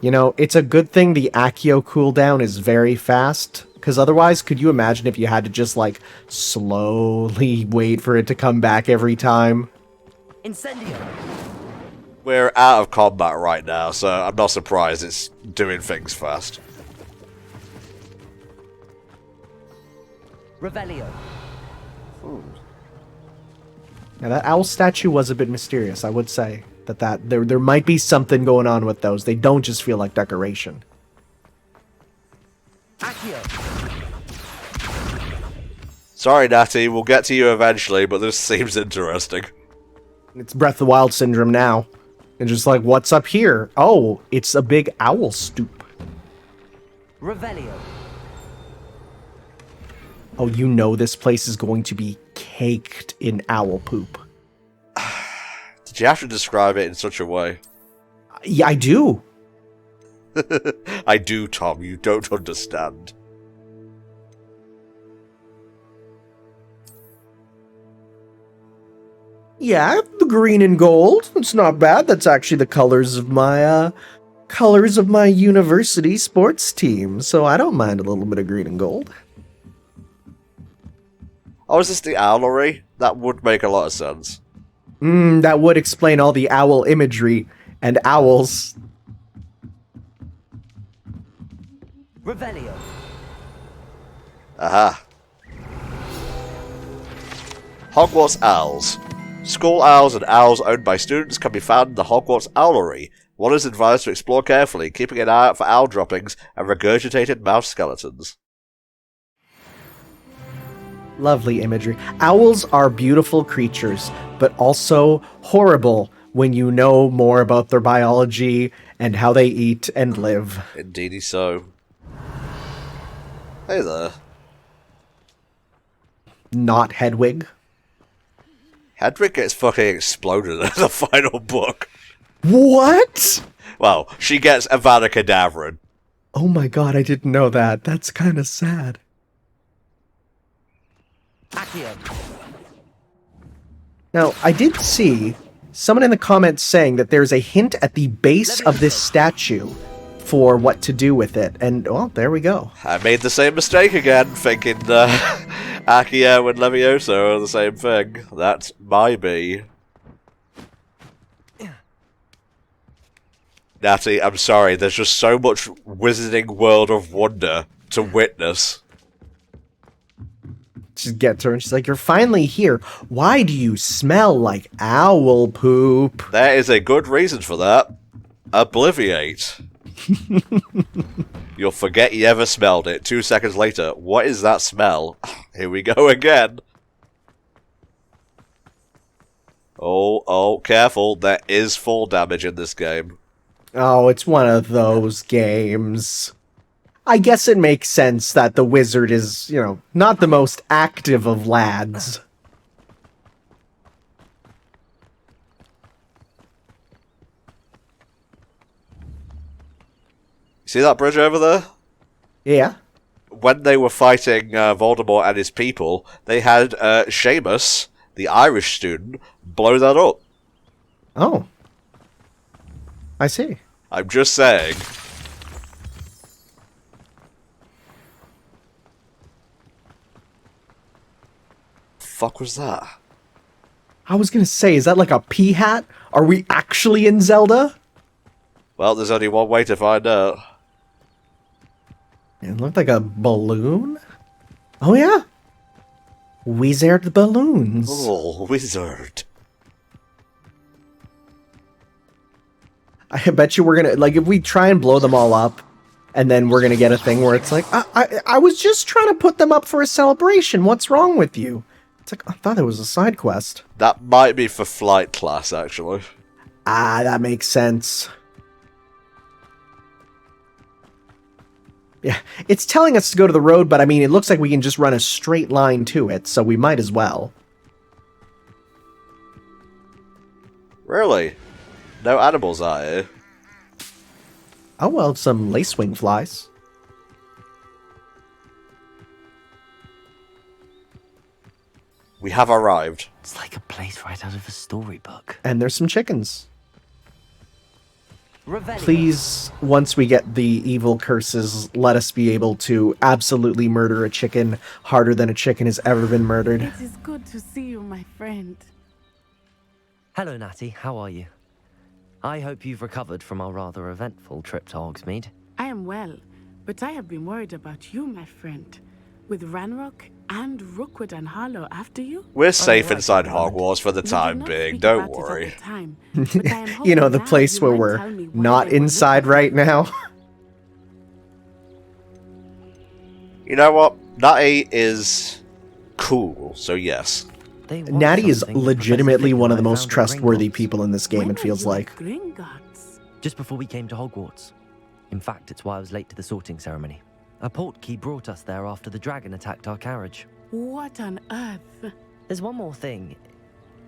You know, it's a good thing the Accio cooldown is very fast, Because otherwise, could you imagine if you had to just, like, slowly wait for it to come back every time?
Incendio.
We're out of combat right now, so I'm not surprised it's doing things fast.
Revelio.
Now, that owl statue was a bit mysterious, I would say. There might be something going on with those. They don't just feel like decoration.
Sorry, Natty, we'll get to you eventually, but this seems interesting.
It's Breath of the Wild syndrome now. And just like, what's up here? Oh, it's a big owl stoop.
Revelio.
Oh, you know this place is going to be caked in owl poop.
Did you have to describe it in such a way?
Yeah, I do.
I do, Tom. You don't understand.
Yeah, the green and gold. It's not bad. That's actually the colors of my university sports team. So I don't mind a little bit of green and gold.
Oh, is this the owlery? That would make a lot of sense.
That would explain all the owl imagery and owls.
Revelio.
Aha. Hogwarts Owls. School owls and owls owned by students can be found in the Hogwarts Owlery. One is advised to explore carefully, keeping an eye out for owl droppings and regurgitated mouse skeletons.
Lovely imagery. Owls are beautiful creatures, but also horrible when you know more about their biology and how they eat and live.
Indeedy so. Hey there.
Not Hedwig.
Hedwig gets fucking exploded in the final book.
What?
Well, she gets Avada Kedavra.
Oh my god, I didn't know that. That's kind of sad. Now, I did see someone in the comments saying that there's a hint at the base of this statue for what to do with it. And, well, there we go.
I made the same mistake again, thinking Accio and Levioso are the same thing. That's my B. Natty, I'm sorry, there's just so much Wizarding World of Wonder to witness.
She gets her and she's like, "You're finally here. Why do you smell like owl poop?"
There is a good reason for that. Obliviate. You'll forget you ever smelled it. 2 seconds later, what is that smell? Here we go again. Oh, careful. There is fall damage in this game.
Oh, it's one of those games. I guess it makes sense that the wizard is, not the most active of lads.
See that bridge over there?
Yeah.
When they were fighting Voldemort and his people, they had Seamus, the Irish student, blow that up.
Oh. I see.
I'm just saying. Fuck was that?
I was gonna say, is that like a pea hat? Are we actually in Zelda?
Well, there's only one way to find out.
It looked like a balloon? Oh yeah. Wizard balloons.
Oh, wizard.
I bet you we're gonna, like, if we try and blow them all up, and then we're gonna get a thing where it's like, I was just trying to put them up for a celebration. What's wrong with you? It's like, I thought it was a side quest.
That might be for flight class, actually.
Ah, that makes sense. Yeah, it's telling us to go to the road, but I mean, it looks like we can just run a straight line to it, so we might as well.
Really? No animals out here?
Oh well, some lacewing flies.
We have arrived.
It's like a place right out of a storybook.
And there's some chickens. Please, once we get the evil curses, let us be able to absolutely murder a chicken harder than a chicken has ever been murdered.
It is good to see you, my friend.
Hello, Natty. How are you? I hope you've recovered from our rather eventful trip to Hogsmeade.
I am well, but I have been worried about you, my friend. With Ranrock and Rookwood and Harlow after you?
We're safe inside Hogwarts for the time being, don't worry.
You know, the place where we're not inside right now.
You know what? Natty is cool, so yes.
Natty is legitimately one of the most trustworthy people in this game, it feels like.
Just before we came to Hogwarts. In fact, it's why I was late to the sorting ceremony. A portkey brought us there after the dragon attacked our carriage.
What on earth?
There's one more thing.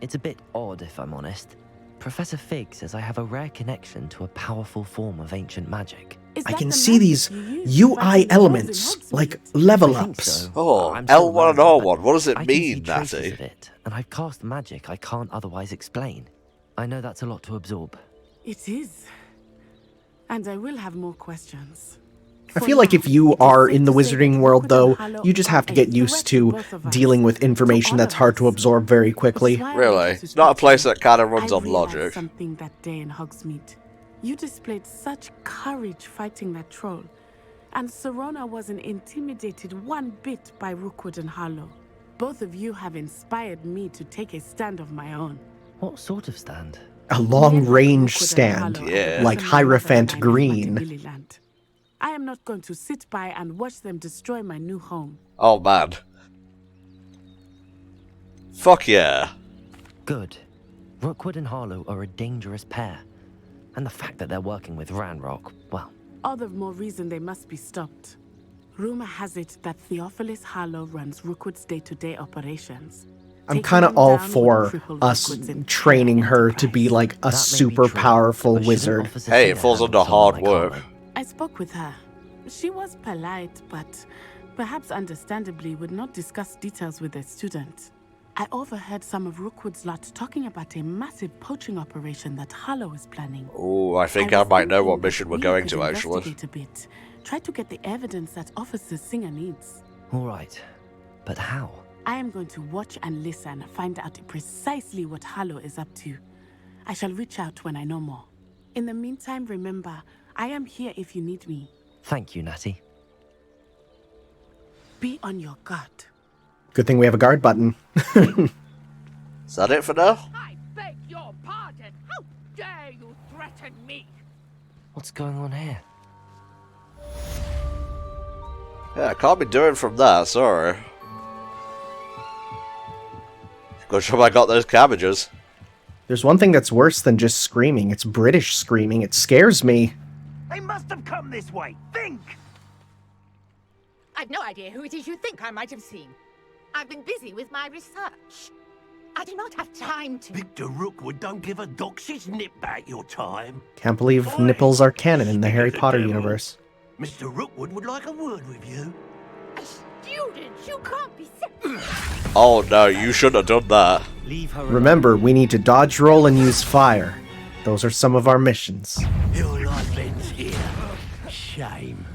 It's a bit odd, if I'm honest. Professor Fig says I have a rare connection to a powerful form of ancient magic.
I can see these UI elements, like level ups.
So.
Oh, L1 and R1, what does it mean, Natty?
And I've cast magic I can't otherwise explain. I know that's a lot to absorb.
It is. And I will have more questions.
I feel like if you are in the wizarding world, though, you just have to get used to dealing with information that's hard to absorb very quickly.
Really? It's not a place that kind of runs on logic.
Something that day in Hogsmeade. You displayed such courage fighting that troll. And Serona wasn't intimidated one bit by Rookwood and Harlow. Both of you have inspired me to take a stand of my own.
What sort of stand?
A long-range stand, like Hierophant Green.
I am not going to sit by and watch them destroy my new home.
Oh, man. Fuck yeah.
Good. Rookwood and Harlow are a dangerous pair. And the fact that they're working with Ranrock, well...
All the more reason they must be stopped. Rumor has it that Theophilus Harlow runs Rookwood's day-to-day operations.
I'm kind of all for us training her to be like a super powerful wizard.
Hey, it falls under hard work.
I spoke with her. She was polite, but perhaps understandably would not discuss details with a student. I overheard some of Rookwood's lot talking about a massive poaching operation that Harlow is planning.
Oh, I think I might know what mission we're going to, actually.
Investigate a bit. Try to get the evidence that Officer Singer needs.
All right, but how?
I am going to watch and listen, find out precisely what Harlow is up to. I shall reach out when I know more. In the meantime, remember, I am here if you need me.
Thank you, Natty.
Be on your guard.
Good thing we have a guard button.
Is that it for now?
I beg your pardon. How dare you threaten me?
What's going on here?
Yeah, I can't be doing from that, sorry. Good job I got those cabbages.
There's one thing that's worse than just screaming. It's British screaming. It scares me.
They must have come this way. Think!
I've no idea who it is you think I might have seen. I've been busy with my research. I do not have time to...
Victor Rookwood don't give a doxy's nip back your time.
Can't believe nipples are canon in the Harry Potter universe.
Mr. Rookwood would like a word with you.
A student? You can't be serious.
Oh no, you shouldn't have done that.
Remember, we need to dodge, roll, and use fire. Those are some of our missions.
Your life ends here. Shame.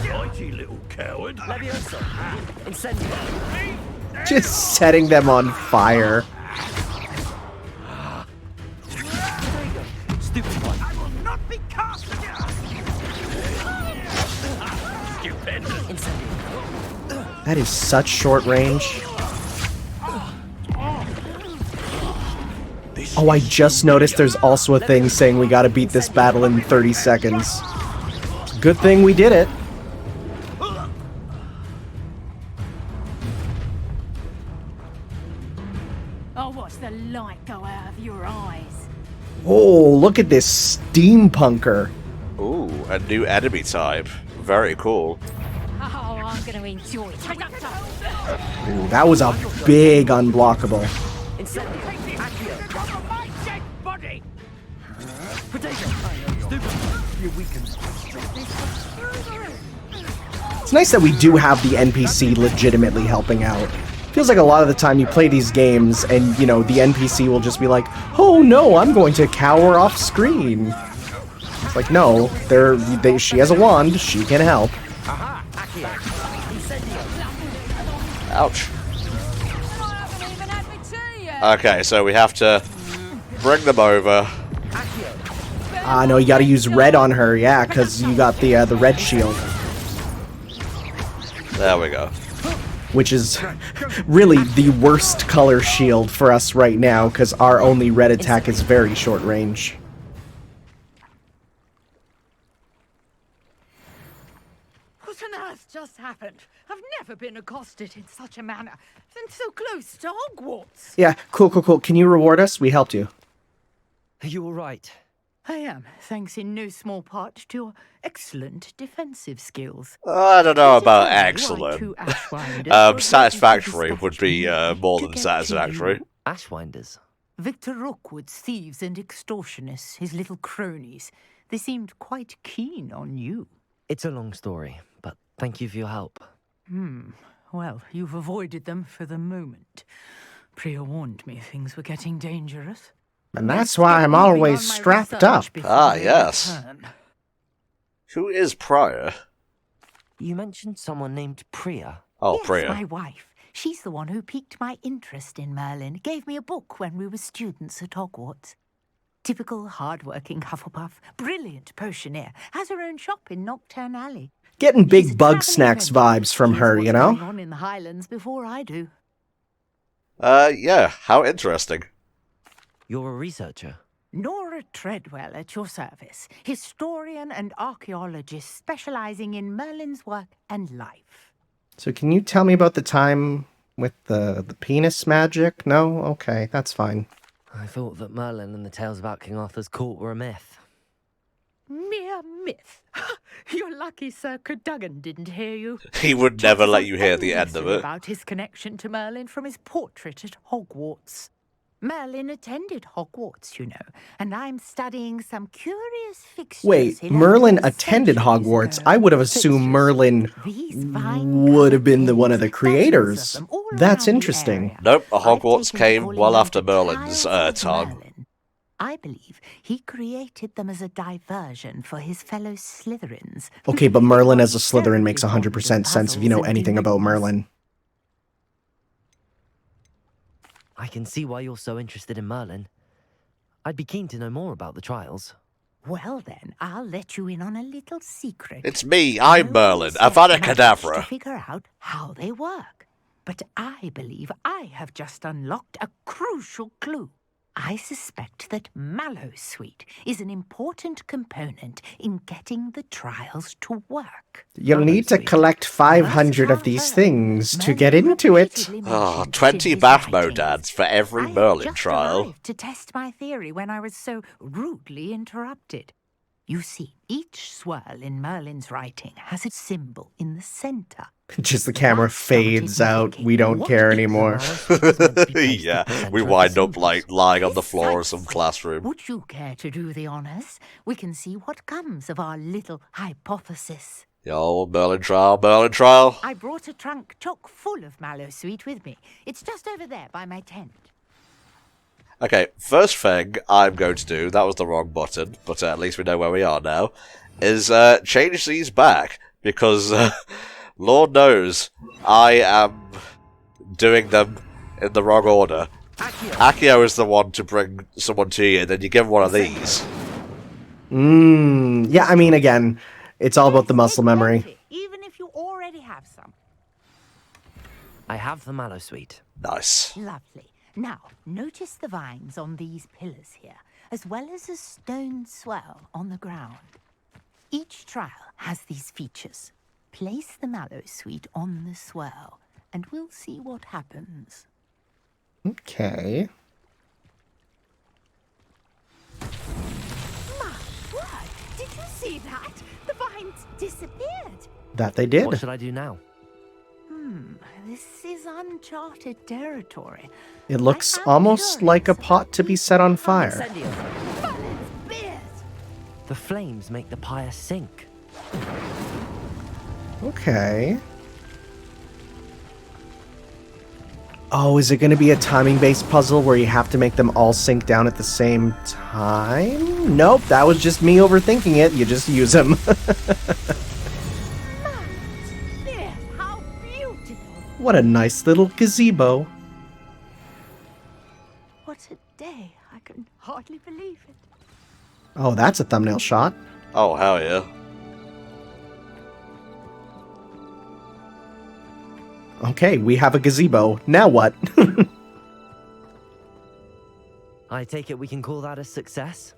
Mighty little coward.
Just setting them on fire.
Stupid one. I will not be cast again. Stupendous.
That is such short range. Oh, I just noticed there's also a thing saying we gotta beat this battle in 30 seconds. Good thing we did it.
I'll watch the light go out of your eyes.
Oh, look at this steampunker.
Ooh, a new enemy type. Very cool.
Oh, I'm gonna enjoy it.
Ooh, that was a big unblockable. It's nice that we do have the NPC legitimately helping out. Feels like a lot of the time you play these games and, you know, the NPC will just be like, oh no, I'm going to cower off screen. It's like, no, she has a wand, she can help.
Ouch. Okay, so we have to bring them over.
No, you gotta use red on her, yeah, because you got the red shield.
There we go.
Which is really the worst color shield for us right now, because our only red attack is very short range.
What on earth just happened? I've never been accosted in such a manner, and so close to Hogwarts.
Yeah, cool. Can you reward us? We helped you.
Are you alright?
I am, thanks in no small part to your excellent defensive skills.
I don't know about excellent. Satisfactory would be more than satisfactory.
Ashwinders?
Victor Rookwood's thieves and extortionists, his little cronies, they seemed quite keen on you.
It's a long story, but thank you for your help.
Well, you've avoided them for the moment. Priya warned me things were getting dangerous.
And that's why I'm always strapped up.
Ah, yes. Who is Priya?
You mentioned someone named Priya.
Oh,
yes,
Priya.
My wife. She's the one who piqued my interest in Merlin. Gave me a book when we were students at Hogwarts. Typical hard-working Hufflepuff. Brilliant potioneer. Has her own shop in Knockturn Alley.
Getting big bug snacks vibes from her, you know?
On in the Highlands before I do.
Yeah, how interesting.
You're a researcher?
Nora Treadwell at your service. Historian and archaeologist specializing in Merlin's work and life.
So can you tell me about the time with the penis magic? No? Okay, that's fine.
I thought that Merlin and the tales about King Arthur's court were a myth.
Mere myth. You're lucky Sir Cadogan didn't hear you.
He would never let you hear the end of it.
About his connection to Merlin from his portrait at Hogwarts. Merlin attended Hogwarts, you know, and I'm studying some curious fixtures.
Wait, Merlin attended Hogwarts? I would have assumed Merlin would have been one of the creators. That's interesting.
Nope, Hogwarts came well after Merlin's time.
I believe he created them as a diversion for his fellow Slytherins.
Okay, but Merlin as a Slytherin makes 100% sense if you know anything about Merlin.
I can see why you're so interested in Merlin. I'd be keen to know more about the trials.
Well then, I'll let you in on a little secret.
It's me, I'm Merlin, Avada Kedavra.
To figure out how they work. But I believe I have just unlocked a crucial clue. I suspect that Mallowsweet is an important component in getting the trials to work.
You'll need to collect 500 of these things to get into it.
20 Bathmodads for every Merlin trial.
To test my theory when I was so rudely interrupted. You see, each swirl in Merlin's writing has a symbol in the center.
Just the camera fades out. We don't care anymore.
Yeah, we wind up like lying on the floor of some classroom.
Would you care to do the honors? We can see what comes of our little hypothesis.
Yo, Merlin trial.
I brought a trunk chock full of Mallowsweet with me. It's just over there by my tent.
Okay, first thing I'm going to do, that was the wrong button, but at least we know where we are now, is change these back, because Lord knows I am doing them in the wrong order. Accio is the one to bring someone to you, and then you give him one of these.
Yeah, I mean, again, it's all about the muscle memory.
Even if you already have some.
I have the Mallowsweet.
Nice.
Lovely. Now, notice the vines on these pillars here, as well as a stone swirl on the ground. Each trial has these features. Place the Mallowsweet on the swirl, and we'll see what happens.
Okay.
My word! Did you see that? The vines disappeared.
That they did.
What should I do now?
This is uncharted territory.
It looks almost like a pot to be set on fire.
The flames make the pyre sink.
Okay. Oh, is it going to be a timing-based puzzle where you have to make them all sink down at the same time? Nope, that was just me overthinking it. You just use them.
How beautiful!
What a nice little gazebo.
What a day. I can hardly believe it.
Oh, that's a thumbnail shot.
Oh, hell yeah.
Okay, we have a gazebo. Now what?
I take it we can call that a success?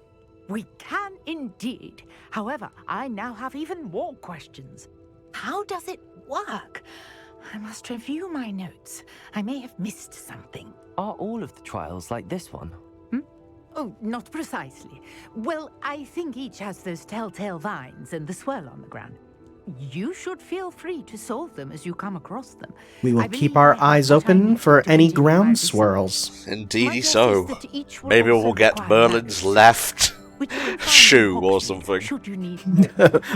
We can indeed. However, I now have even more questions. How does it work? I must review my notes. I may have missed something.
Are all of the trials like this one?
Oh, not precisely. Well, I think each has those telltale vines and the swirl on the ground. You should feel free to solve them as you come across them.
We will keep our eyes open for any ground swirls.
Indeedy so. Maybe we'll get Merlin's left shoe or something.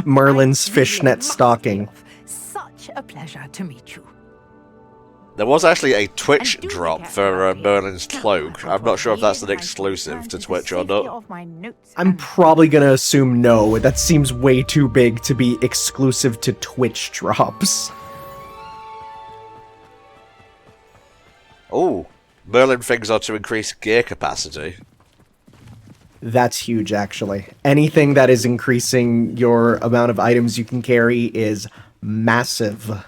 Merlin's fishnet stocking.
Such a pleasure to meet you.
There was actually a Twitch drop for Merlin's cloak. I'm not sure if that's an exclusive to Twitch or not.
I'm probably gonna assume no. That seems way too big to be exclusive to Twitch drops.
Oh, Merlin things are to increase gear capacity.
That's huge, actually. Anything that is increasing your amount of items you can carry is massive.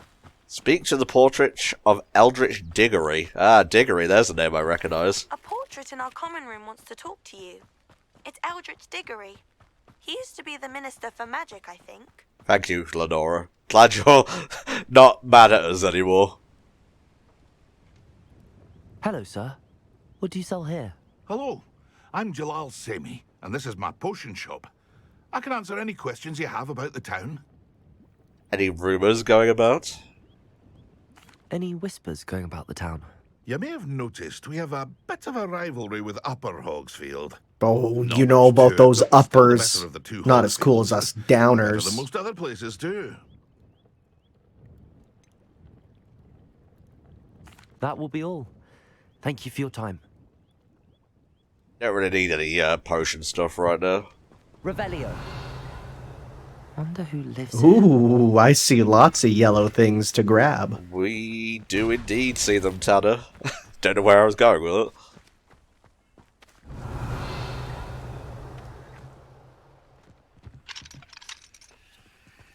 Speak to the portrait of Eldritch Diggory. Ah, Diggory, there's a name I recognise.
A portrait in our common room wants to talk to you. It's Eldritch Diggory. He used to be the Minister for Magic, I think.
Thank you, Lenora. Glad you're not mad at us anymore.
Hello, sir. What do you sell here?
Hello, I'm Jalal Semi, and this is my potion shop. I can answer any questions you have about the town.
Any rumours going about?
Any whispers going about the town?
You may have noticed we have a bit of a rivalry with Upper Hogsfield.
Oh, you know about those uppers. Not as cool as us
Better than
downers.
most other places too.
That will be all. Thank you for your time.
Don't really need any potion stuff right now.
Revelio. Wonder who lives here.
Ooh, I see lots of yellow things to grab.
We do indeed see them, Tanner. Don't know where I was going with it.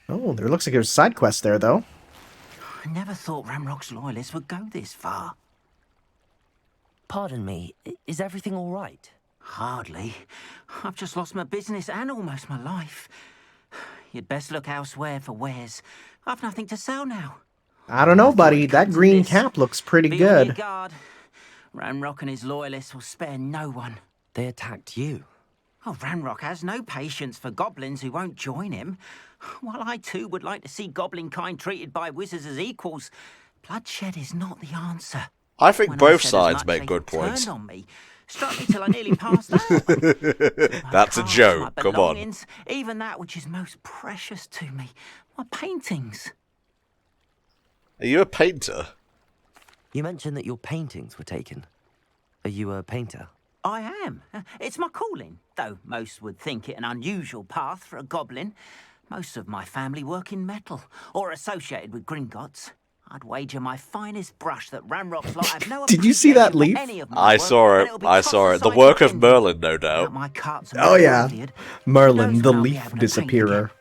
Oh, there looks like there's a side quest there, though.
I never thought Ramrock's loyalists would go this far.
Pardon me, is everything all right?
Hardly. I've just lost my business and almost my life. You'd best look elsewhere for wares. I've nothing to sell now.
I don't know, buddy. That green cap looks pretty
Be on your
good.
guard. Ranrock and his loyalists will spare no one.
They attacked you.
Oh, Ranrock has no patience for goblins who won't join him. While I too would like to see goblin kind treated by wizards as equals, bloodshed is not the answer.
I think
When
both
said as
sides
much,
make
they
good points.
turned on me, struck me till I nearly passed out.
That's a
My
joke, come on.
belongings, even that which is most precious to me, my paintings.
Are you a painter?
You mentioned that your paintings were taken. Are you a painter?
I am. It's my calling, though most would think it an unusual path for a goblin. Most of my family work in metal, or associated with Gringotts. I'd wager my finest brush that Ranrock's lot have no
Did you see that leaf?
I saw it. I saw it. The work of Merlin, no doubt.
Oh yeah, Merlin, the leaf disappearer.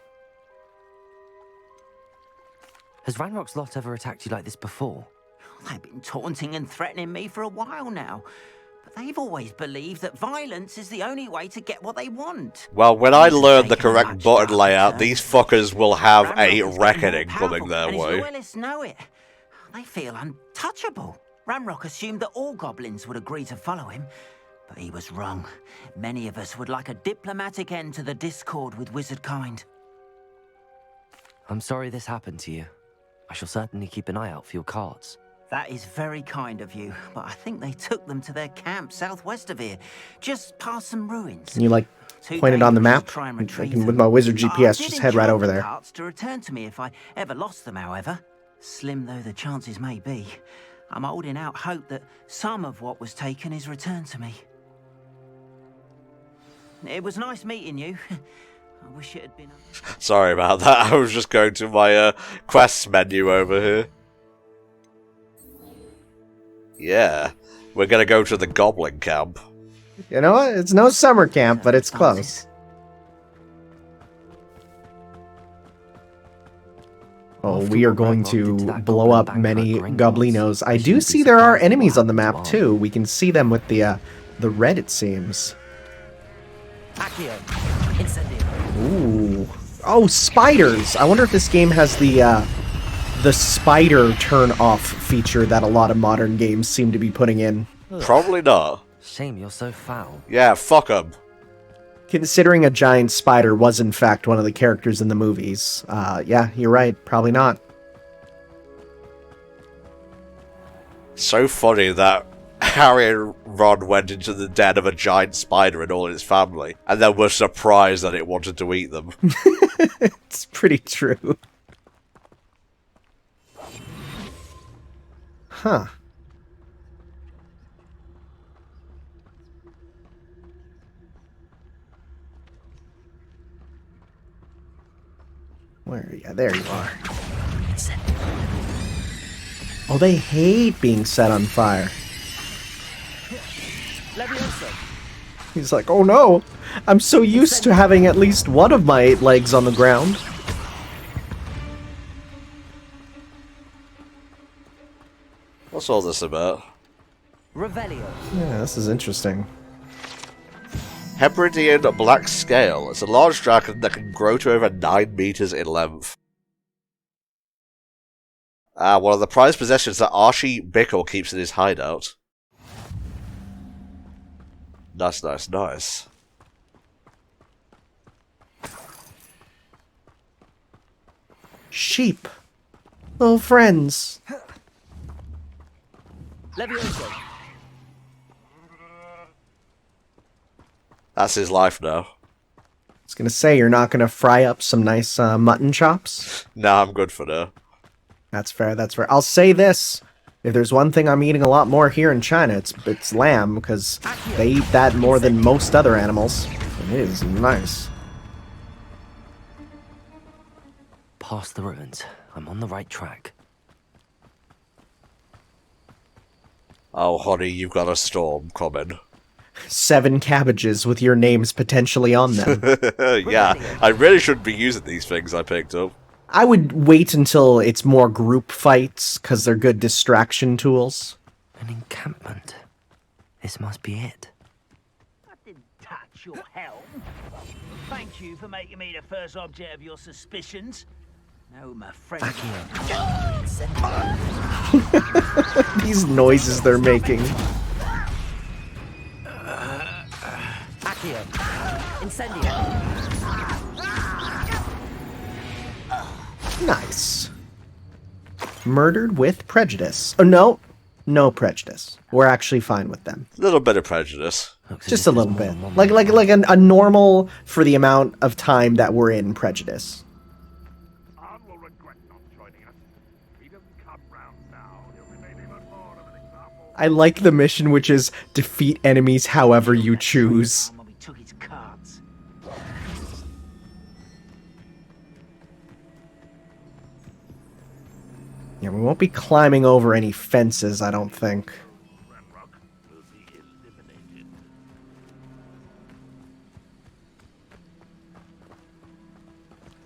Has Ranrock's lot ever attacked you like this before?
They've been taunting and threatening me for a while now. But they've always believed that violence is the only way to get what they want.
Well, when I learn the correct button layout, these fuckers will have a reckoning coming their
And his
way.
loyalists know it. They feel untouchable. Ramrock assumed that all goblins would agree to follow him, but he was wrong. Many of us would like a diplomatic end to the discord with wizard kind.
I'm sorry this happened to you. I shall certainly keep an eye out for your cards.
That is very kind of you, but I think they took them to their camp southwest of here, just past some ruins.
Can you like point it on the map? I can, with my wizard GPS, just head right over there.
Cards to return to me if I ever lost them, however. Slim though the chances may be, I'm holding out hope that some of what was taken is returned to me. It was nice meeting you. I wish it had been...
Sorry about that, I was just going to my quests menu over here. Yeah, we're gonna go to the Goblin Camp.
You know what? It's no summer camp, but it's close. Oh, we are going to blow up many goblinos. I do see there are enemies on the map too. We can see them with the red, it seems. Ooh. Oh, spiders! I wonder if this game has the spider turn-off feature that a lot of modern games seem to be putting in.
Probably not.
Shame you're so foul.
Yeah, fuck 'em.
Considering a giant spider was in fact one of the characters in the movies, yeah, you're right, probably not.
So funny that Harry and Ron went into the den of a giant spider and all its family, and then were surprised that it wanted to eat them.
It's pretty true. Huh. Where? Yeah, there you are. Oh, they hate being set on fire. He's like, oh no, I'm so used to having at least one of my 8 legs on the ground.
What's all this about?
Revelio.
Yeah, this is interesting.
Hebridean Black Scale. It's a large dragon that can grow to over 9 meters in length. One of the prized possessions that Archie Bickle keeps in his hideout. Nice, nice, nice.
Sheep. Little friends.
Levioso.
That's his life now.
I was gonna say, you're not gonna fry up some nice mutton chops?
Nah, I'm good for now.
That's fair, that's fair. I'll say this. If there's one thing I'm eating a lot more here in China, it's lamb, because they eat that more than most other animals. And it is nice.
Past the ruins. I'm on the right track.
Oh, honey, you've got a storm coming.
7 cabbages with your names potentially on them.
Yeah, I really shouldn't be using these things I picked up.
I would wait until it's more group fights, because they're good distraction tools.
An encampment. This must be it.
I didn't touch your helm. Thank you for making me the first object of your suspicions. No, my friend.
These noises they're making.
Accio. Incendio.
Nice. Murdered with prejudice. Oh, no. No prejudice. We're actually fine with them.
A little bit of prejudice.
Just a little bit. Like a normal for the amount of time that we're in prejudice. I like the mission, which is defeat enemies however you choose. Yeah, we won't be climbing over any fences, I don't think.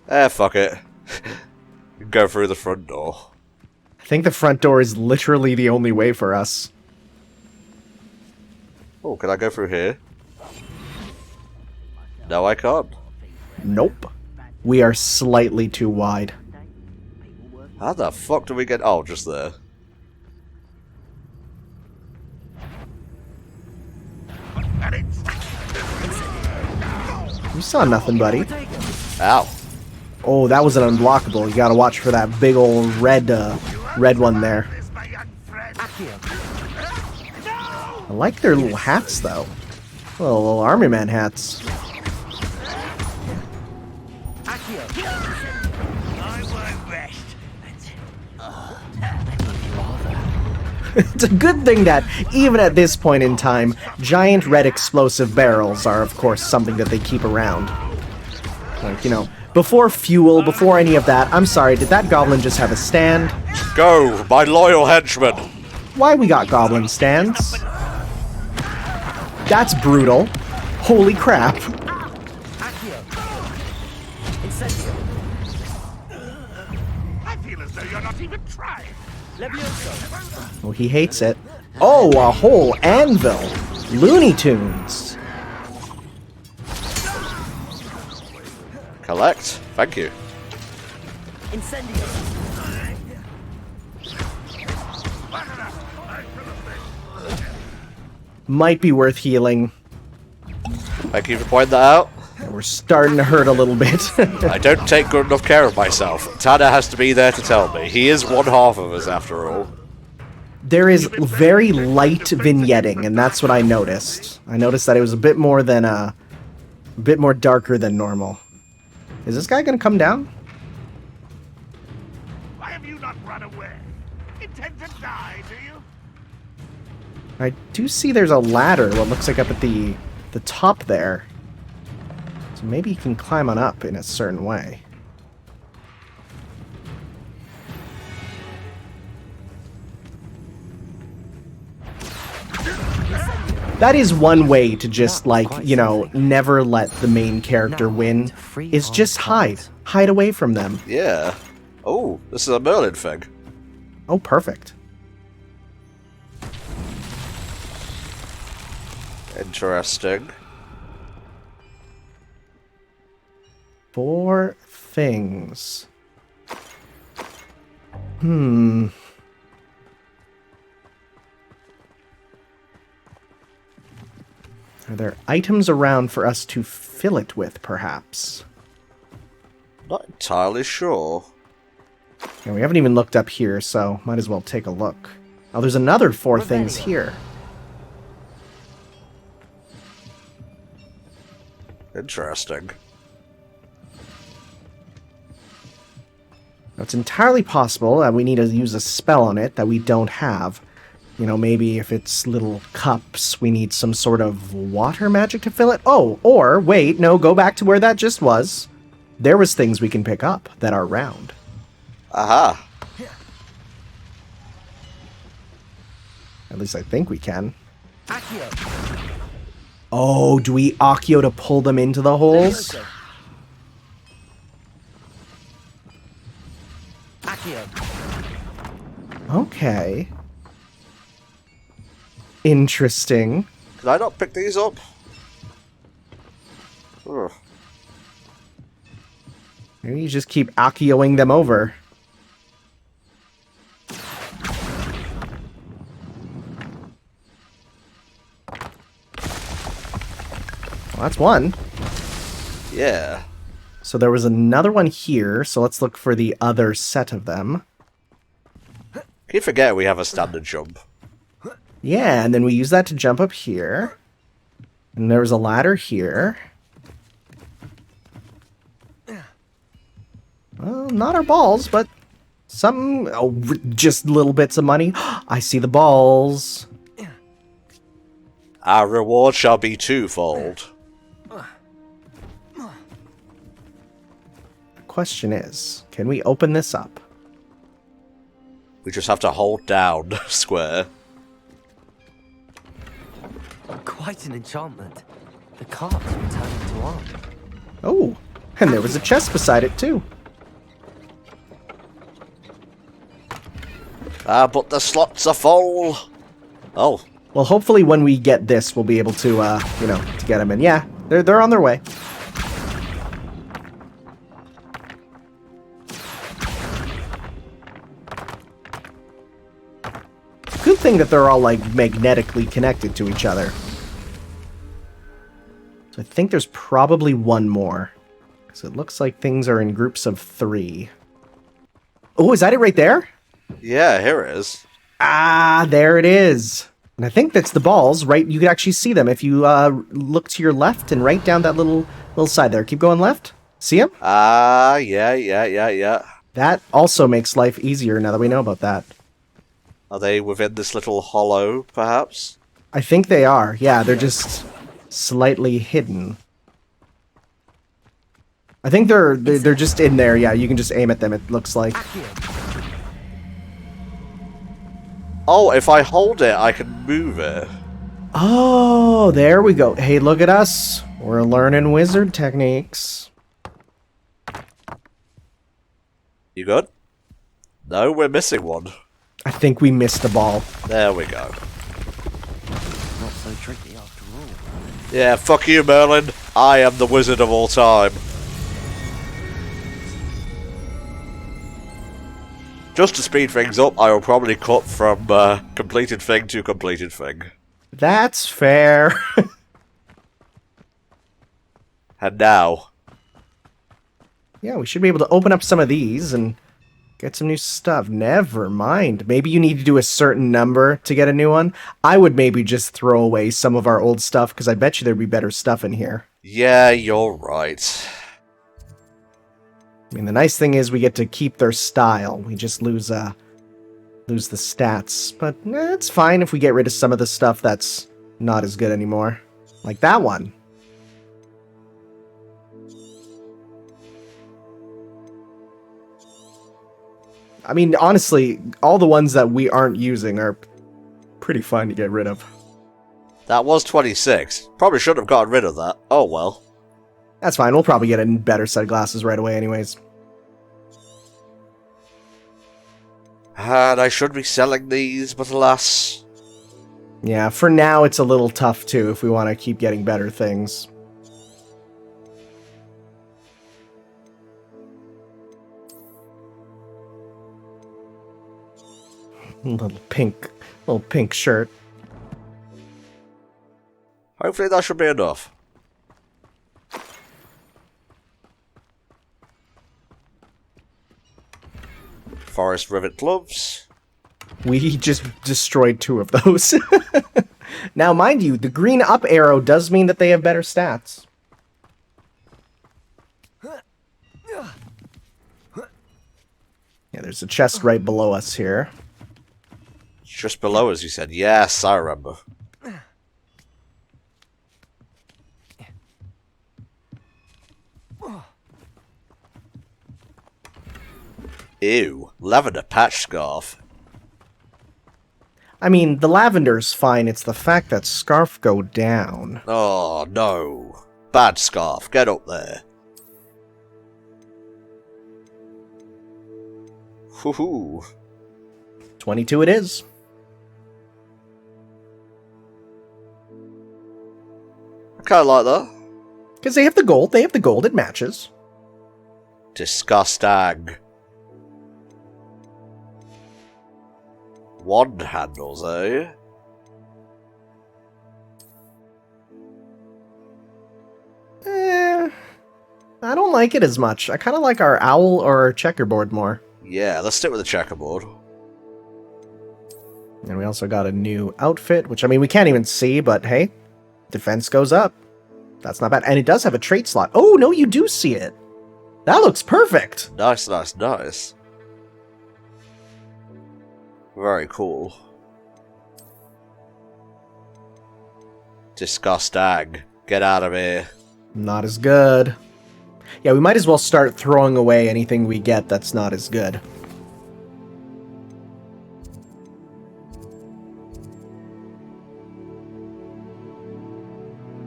Fuck it. Go through the front door.
I think the front door is literally the only way for us.
Oh, can I go through here? No, I can't.
Nope. We are slightly too wide.
How the fuck do we get... Oh, just there.
You saw nothing, buddy.
Ow.
Oh, that was an unblockable. You gotta watch for that big old red one there. I like their little hats, though. Little army man hats. It's a good thing that, even at this point in time, giant red explosive barrels are, of course, something that they keep around. Like, you know, before fuel, before any of that, I'm sorry, did that goblin just have a stand?
Go, my loyal henchman!
Why we got goblin stands? That's brutal. Holy crap.
I feel as though you're not even trying.
Oh, he hates it. Oh, a whole anvil. Looney Tunes.
Collect. Thank you.
Might be worth healing.
Thank you for pointing that out.
We're starting to hurt a little bit.
I don't take good enough care of myself. Tanner has to be there to tell me. He is one half of us, after all.
There is very light vignetting, and that's what I noticed. I noticed that it was a bit more darker than normal. Is this guy gonna come down?
Why have you not run away? Intend to die, do you?
I do see there's a ladder, what looks like up at the top there. So maybe you can climb on up in a certain way. That is one way to just, like, you know, never let the main character win, is just hide. Hide away from them.
Yeah. Oh, this is a Merlin thing.
Oh, perfect.
Interesting.
4 things. Are there items around for us to fill it with, perhaps?
Not entirely sure.
Yeah, we haven't even looked up here, so might as well take a look. Oh, there's another 4 things here.
Interesting.
Now, it's entirely possible that we need to use a spell on it that we don't have. You know, maybe if it's little cups, we need some sort of water magic to fill it. Oh, or, wait, no, go back to where that just was. There was things we can pick up that are round.
Aha.
At least I think we can. Oh, do we Accio to pull them into the holes? Okay. Interesting.
Can I not pick these up? Ugh.
Maybe you just keep Accioing them over. Well, that's one.
Yeah.
So there was another one here, so let's look for the other set of them.
Can you forget we have a standard jump?
Yeah, and then we use that to jump up here. And there was a ladder here. Well, not our balls, but some... Oh, just little bits of money. I see the balls.
Our reward shall be twofold.
The question is, can we open this up?
We just have to hold down square.
Quite an enchantment. The cards will turn into art.
Oh, and there was a chest beside it too.
Ah, but the slots are full. Oh.
Well, hopefully when we get this, we'll be able to, you know, to get them in. Yeah, they're on their way. Good thing that they're all, like, magnetically connected to each other. So I think there's probably one more. Because it looks like things are in groups of 3. Oh, is that it right there?
Yeah, here it is.
Ah, there it is. And I think that's the balls, right? You can actually see them if you look to your left and right down that little side there. Keep going left. See them?
Ah, yeah.
That also makes life easier now that we know about that.
Are they within this little hollow, perhaps?
I think they are. Yeah, they're just slightly hidden. I think they're just in there. Yeah, you can just aim at them, it looks like.
Oh, if I hold it, I can move it.
Oh, there we go. Hey, look at us. We're learning wizard techniques.
You good? No, we're missing one.
I think we missed the ball.
There we go.
Not so tricky after all.
Yeah, fuck you, Merlin. I am the wizard of all time. Just to speed things up, I will probably cut from completed thing to completed thing.
That's fair.
And now...
Yeah, we should be able to open up some of these and get some new stuff. Never mind. Maybe you need to do a certain number to get a new one. I would maybe just throw away some of our old stuff, because I bet you there'd be better stuff in here.
Yeah, you're right.
I mean, the nice thing is we get to keep their style. We just lose the stats. But it's fine if we get rid of some of the stuff that's not as good anymore. Like that one. I mean, honestly, all the ones that we aren't using are pretty fine to get rid of.
That was 26. Probably should have gotten rid of that. Oh well.
That's fine. We'll probably get a better set of glasses right away anyways.
And I should be selling these, but alas.
Yeah, for now it's a little tough too if we want to keep getting better things. Little pink shirt.
Hopefully that should be enough. Forest rivet gloves.
We just destroyed 2 of those. Now, mind you, the green up arrow does mean that they have better stats. Yeah, there's a chest right below us here.
Just below us, you said. Yes, I remember. Ew, lavender patch scarf.
I mean, the lavender's fine, it's the fact that scarf go down.
Oh, no. Bad scarf, get up there. Hoo-hoo.
22 it is.
I kinda like that.
Because they have the gold, it matches.
Disgusting. Wand handles, eh?
I don't like it as much. I kind of like our owl or our checkerboard more.
Yeah, let's stick with the checkerboard.
And we also got a new outfit, which, I mean, we can't even see, but hey, defense goes up. That's not bad. And it does have a trait slot. Oh, no, you do see it. That looks perfect.
Nice, nice, nice. Very cool. Disgusting. Get out of here.
Not as good. Yeah, we might as well start throwing away anything we get that's not as good.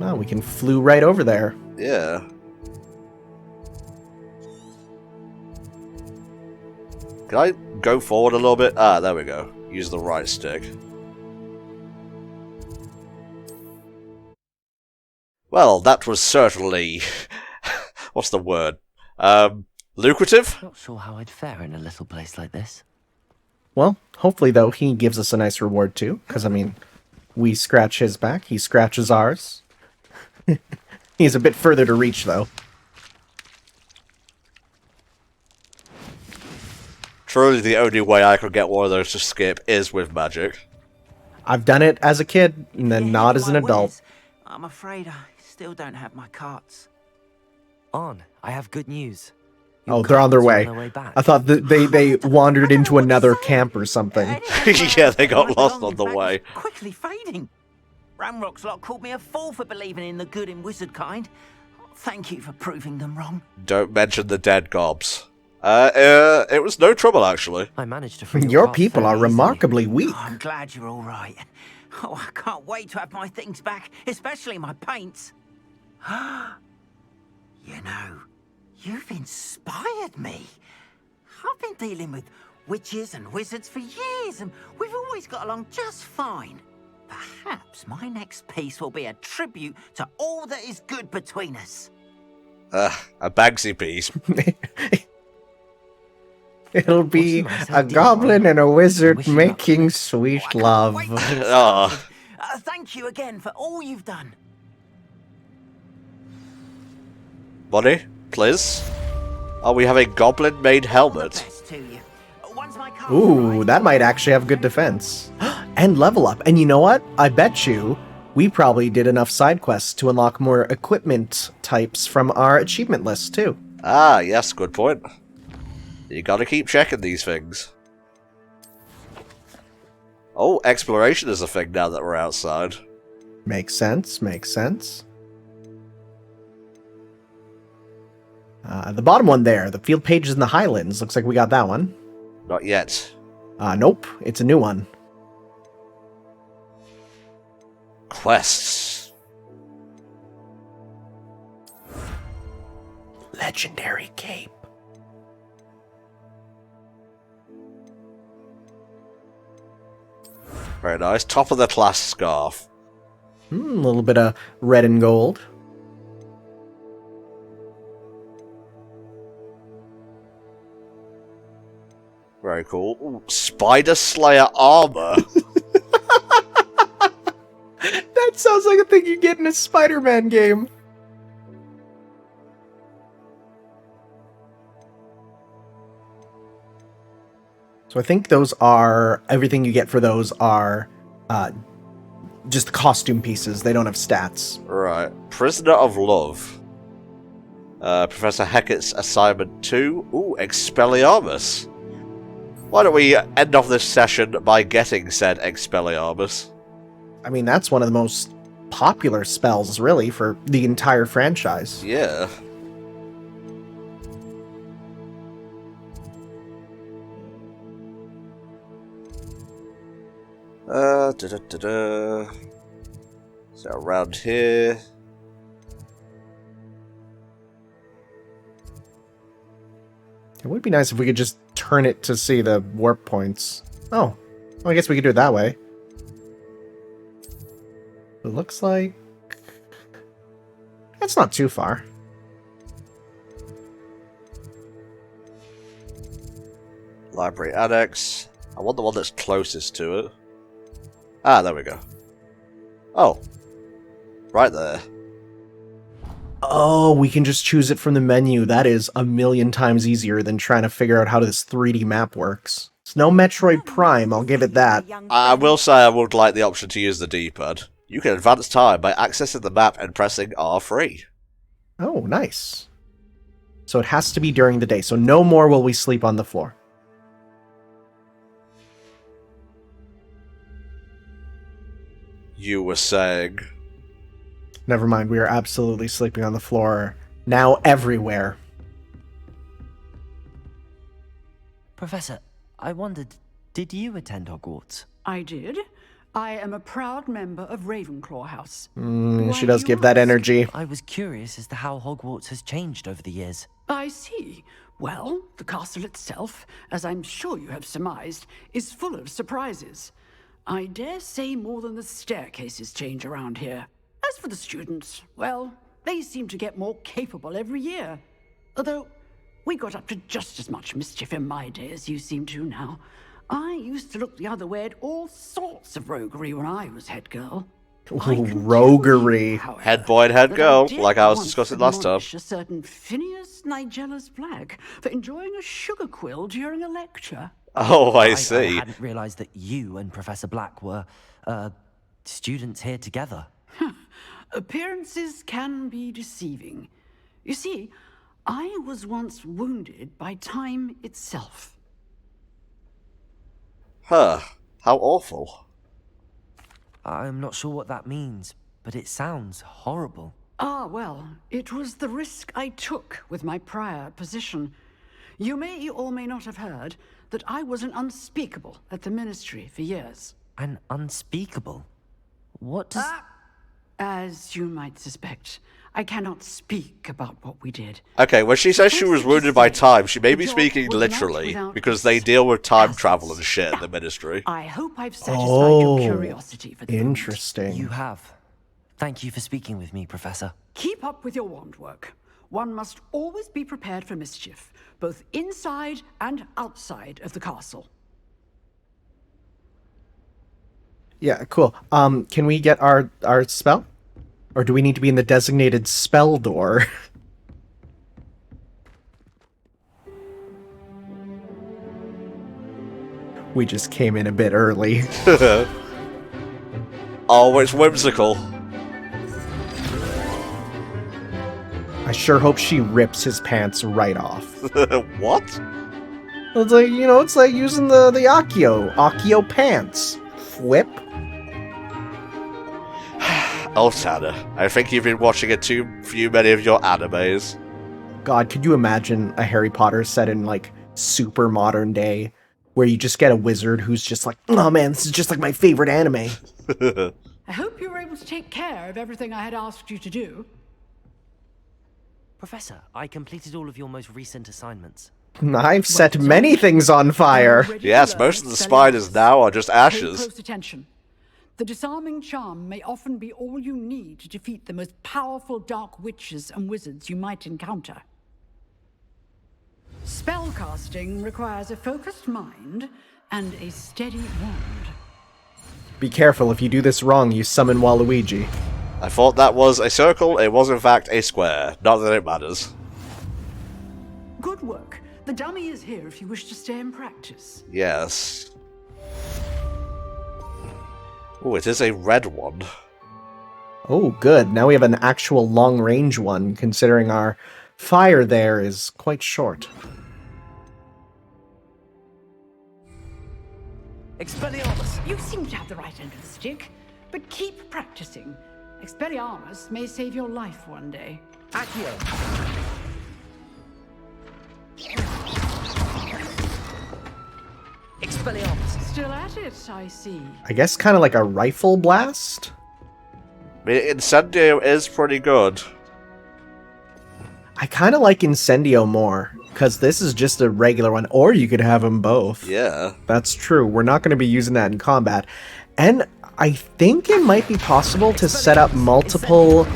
Oh, we can flew right over there.
Yeah. Can I go forward a little bit? Ah, there we go. Use the right stick. Well, that was certainly... what's the word? Lucrative?
Not sure how I'd fare in a little place like this.
Well, hopefully, though, he gives us a nice reward, too. Because, I mean, we scratch his back, he scratches ours. He's a bit further to reach, though.
Truly the only way I could get one of those to skip is with magic.
I've done it as a kid, and then not as an adult.
I'm afraid I still don't have my carts.
On, I have good news.
Oh, they're on their
Your
way.
clothes are on their way back.
I thought that they wandered into another camp or something.
Yeah, they got lost on the way.
Quickly fading. Ramrock's lot called me a fool for believing in the good in wizard kind. Thank you for proving them wrong.
Don't mention the dead gobs. It was no trouble, actually.
I managed to free
Your
cart
people are
fairly easily.
remarkably weak.
Oh, I'm glad you're all right. Oh, I can't wait to have my things back, especially my paints. You know, you've inspired me. I've been dealing with witches and wizards for years, and we've always got along just fine. Perhaps my next piece will be a tribute to all that is good between us.
A Banksy piece.
It'll be a goblin and a wizard making sweet love.
Oh.
Thank you again for all you've done.
Money, please. Oh, we have a goblin-made helmet.
Ooh, that might actually have good defense. And level up. And you know what? I bet you we probably did enough side quests to unlock more equipment types from our achievement list, too.
Ah, yes, good point. You gotta keep checking these things. Oh, exploration is a thing now that we're outside.
Makes sense, makes sense. The bottom one there, the field pages in the Highlands, looks like we got that one.
Not yet.
Nope, it's a new one.
Quests.
Legendary cape.
Very nice. Top of the class scarf.
A little bit of red and gold.
Very cool. Ooh, Spider Slayer armor.
That sounds like a thing you get in a Spider-Man game. So I think those are, everything you get for those are just costume pieces. They don't have stats.
Right. Prisoner of Love. Professor Hecat's assignment 2. Ooh, Expelliarmus. Why don't we end off this session by getting said Expelliarmus?
I mean, that's one of the most popular spells, really, for the entire franchise.
Yeah. So around here.
It would be nice if we could just turn it to see the warp points. Oh, well, I guess we could do it that way. It looks like it's not too far.
Library Annex. I want the one that's closest to it. Ah, there we go. Oh. Right there.
Oh, we can just choose it from the menu. That is a million times easier than trying to figure out how this 3D map works. It's no Metroid Prime, I'll give it that.
I will say I would like the option to use the D-pad. You can advance time by accessing the map and pressing R3.
Oh, nice. So it has to be during the day, so no more will we sleep on the floor.
You were saying...
Never mind, we are absolutely sleeping on the floor. Now everywhere.
Professor, I wondered, did you attend Hogwarts?
I did. I am a proud member of Ravenclaw House.
She does give that energy.
I was curious as to how Hogwarts has changed over the years.
I see. Well, the castle itself, as I'm sure you have surmised, is full of surprises. I dare say more than the staircases change around here. As for the students, well, they seem to get more capable every year. Although, we got up to just as much mischief in my day as you seem to now. I used to look the other way at all sorts of roguery when I was head girl.
Roguery.
Head boy and head girl, like I was discussing last time.
A certain Phineas Nigella's Black for enjoying a sugar quill during a lecture.
Oh, I see.
I hadn't realized that you and Professor Black were, students here together.
Appearances can be deceiving. You see, I was once wounded by time itself.
Huh. How awful.
I'm not sure what that means, but it sounds horrible.
Ah, well, it was the risk I took with my prior position. You may or may not have heard that I was an unspeakable at the Ministry for years.
An unspeakable? What does...
As you might suspect, I cannot speak about what we did.
Okay, when she says she was wounded by time, she may be speaking literally, because they deal with time travel and shit in the Ministry.
I hope I've satisfied your curiosity for the
interesting.
You have. Thank you for speaking with me, Professor.
Keep up with your wand work. One must always be prepared for mischief, both inside and outside of the castle.
Yeah, cool. Can we get our spell? Or do we need to be in the designated spell door? We just came in a bit early.
Oh, it's whimsical.
I sure hope she rips his pants right off.
What?
It's like, you know, it's like using the Akio pants. Flip.
Oh, Tanner, I think you've been watching too many of your animes.
God, could you imagine a Harry Potter set in, like, super modern day, where you just get a wizard who's just like, oh man, this is just like my favorite anime.
I hope you were able to take care of everything I had asked you to do.
Professor, I completed all of your most recent assignments.
I've set many things on fire.
Yes, most of the spiders now are just
Pay
ashes.
close attention. The disarming charm may often be all you need to defeat the most powerful dark witches and wizards you might encounter. Spellcasting requires a focused mind and a steady wand.
Be careful, if you do this wrong, you summon Waluigi.
I thought that was a circle, it was in fact a square. Not that it matters.
Good work. The dummy is here if you wish to stay and practice.
Yes. Oh, it is a red one.
Oh, good. Now we have an actual long-range one, considering our fire there is quite short.
Expelliarmus! You seem to have the right end of the stick, but keep practicing. Expelliarmus may save your life one day.
Accio! Expelliarmus!
Still at it, I see.
I guess kind of like a rifle blast?
I mean, Incendio is pretty good.
I kind of like Incendio more, because this is just a regular one, or you could have them both.
Yeah.
That's true. We're not going to be using that in combat. And I think it might be possible to set up multiple,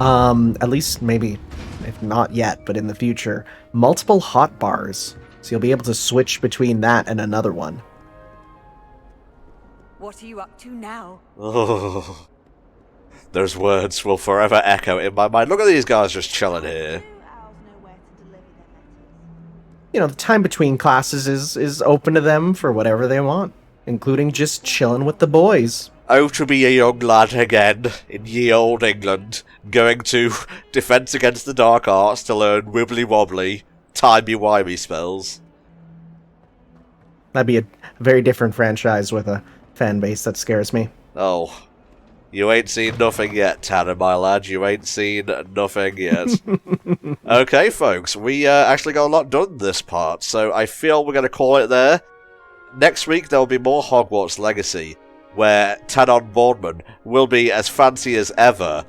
at least maybe, if not yet, but in the future, multiple hotbars. So you'll be able to switch between that and another one.
What are you up to now?
Oh, those words will forever echo in my mind. Look at these guys just chilling here.
You know, the time between classes is open to them for whatever they want, including just chilling with the boys.
Oh, to be a young lad again in ye old England, going to Defence Against the Dark Arts to learn wibbly-wobbly, timey-wimey spells.
That'd be a very different franchise with a fan base that scares me.
Oh, you ain't seen nothing yet, Tanner, my lad. You ain't seen nothing yet. Okay, folks, we actually got a lot done this part, so I feel we're going to call it there. Next week, there will be more Hogwarts Legacy, where Tanon Boardman will be as fancy as ever,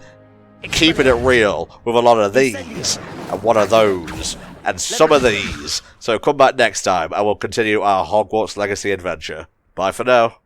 keeping it real with a lot of these, and one of those, and some of these. So come back next time, and we'll continue our Hogwarts Legacy adventure. Bye for now.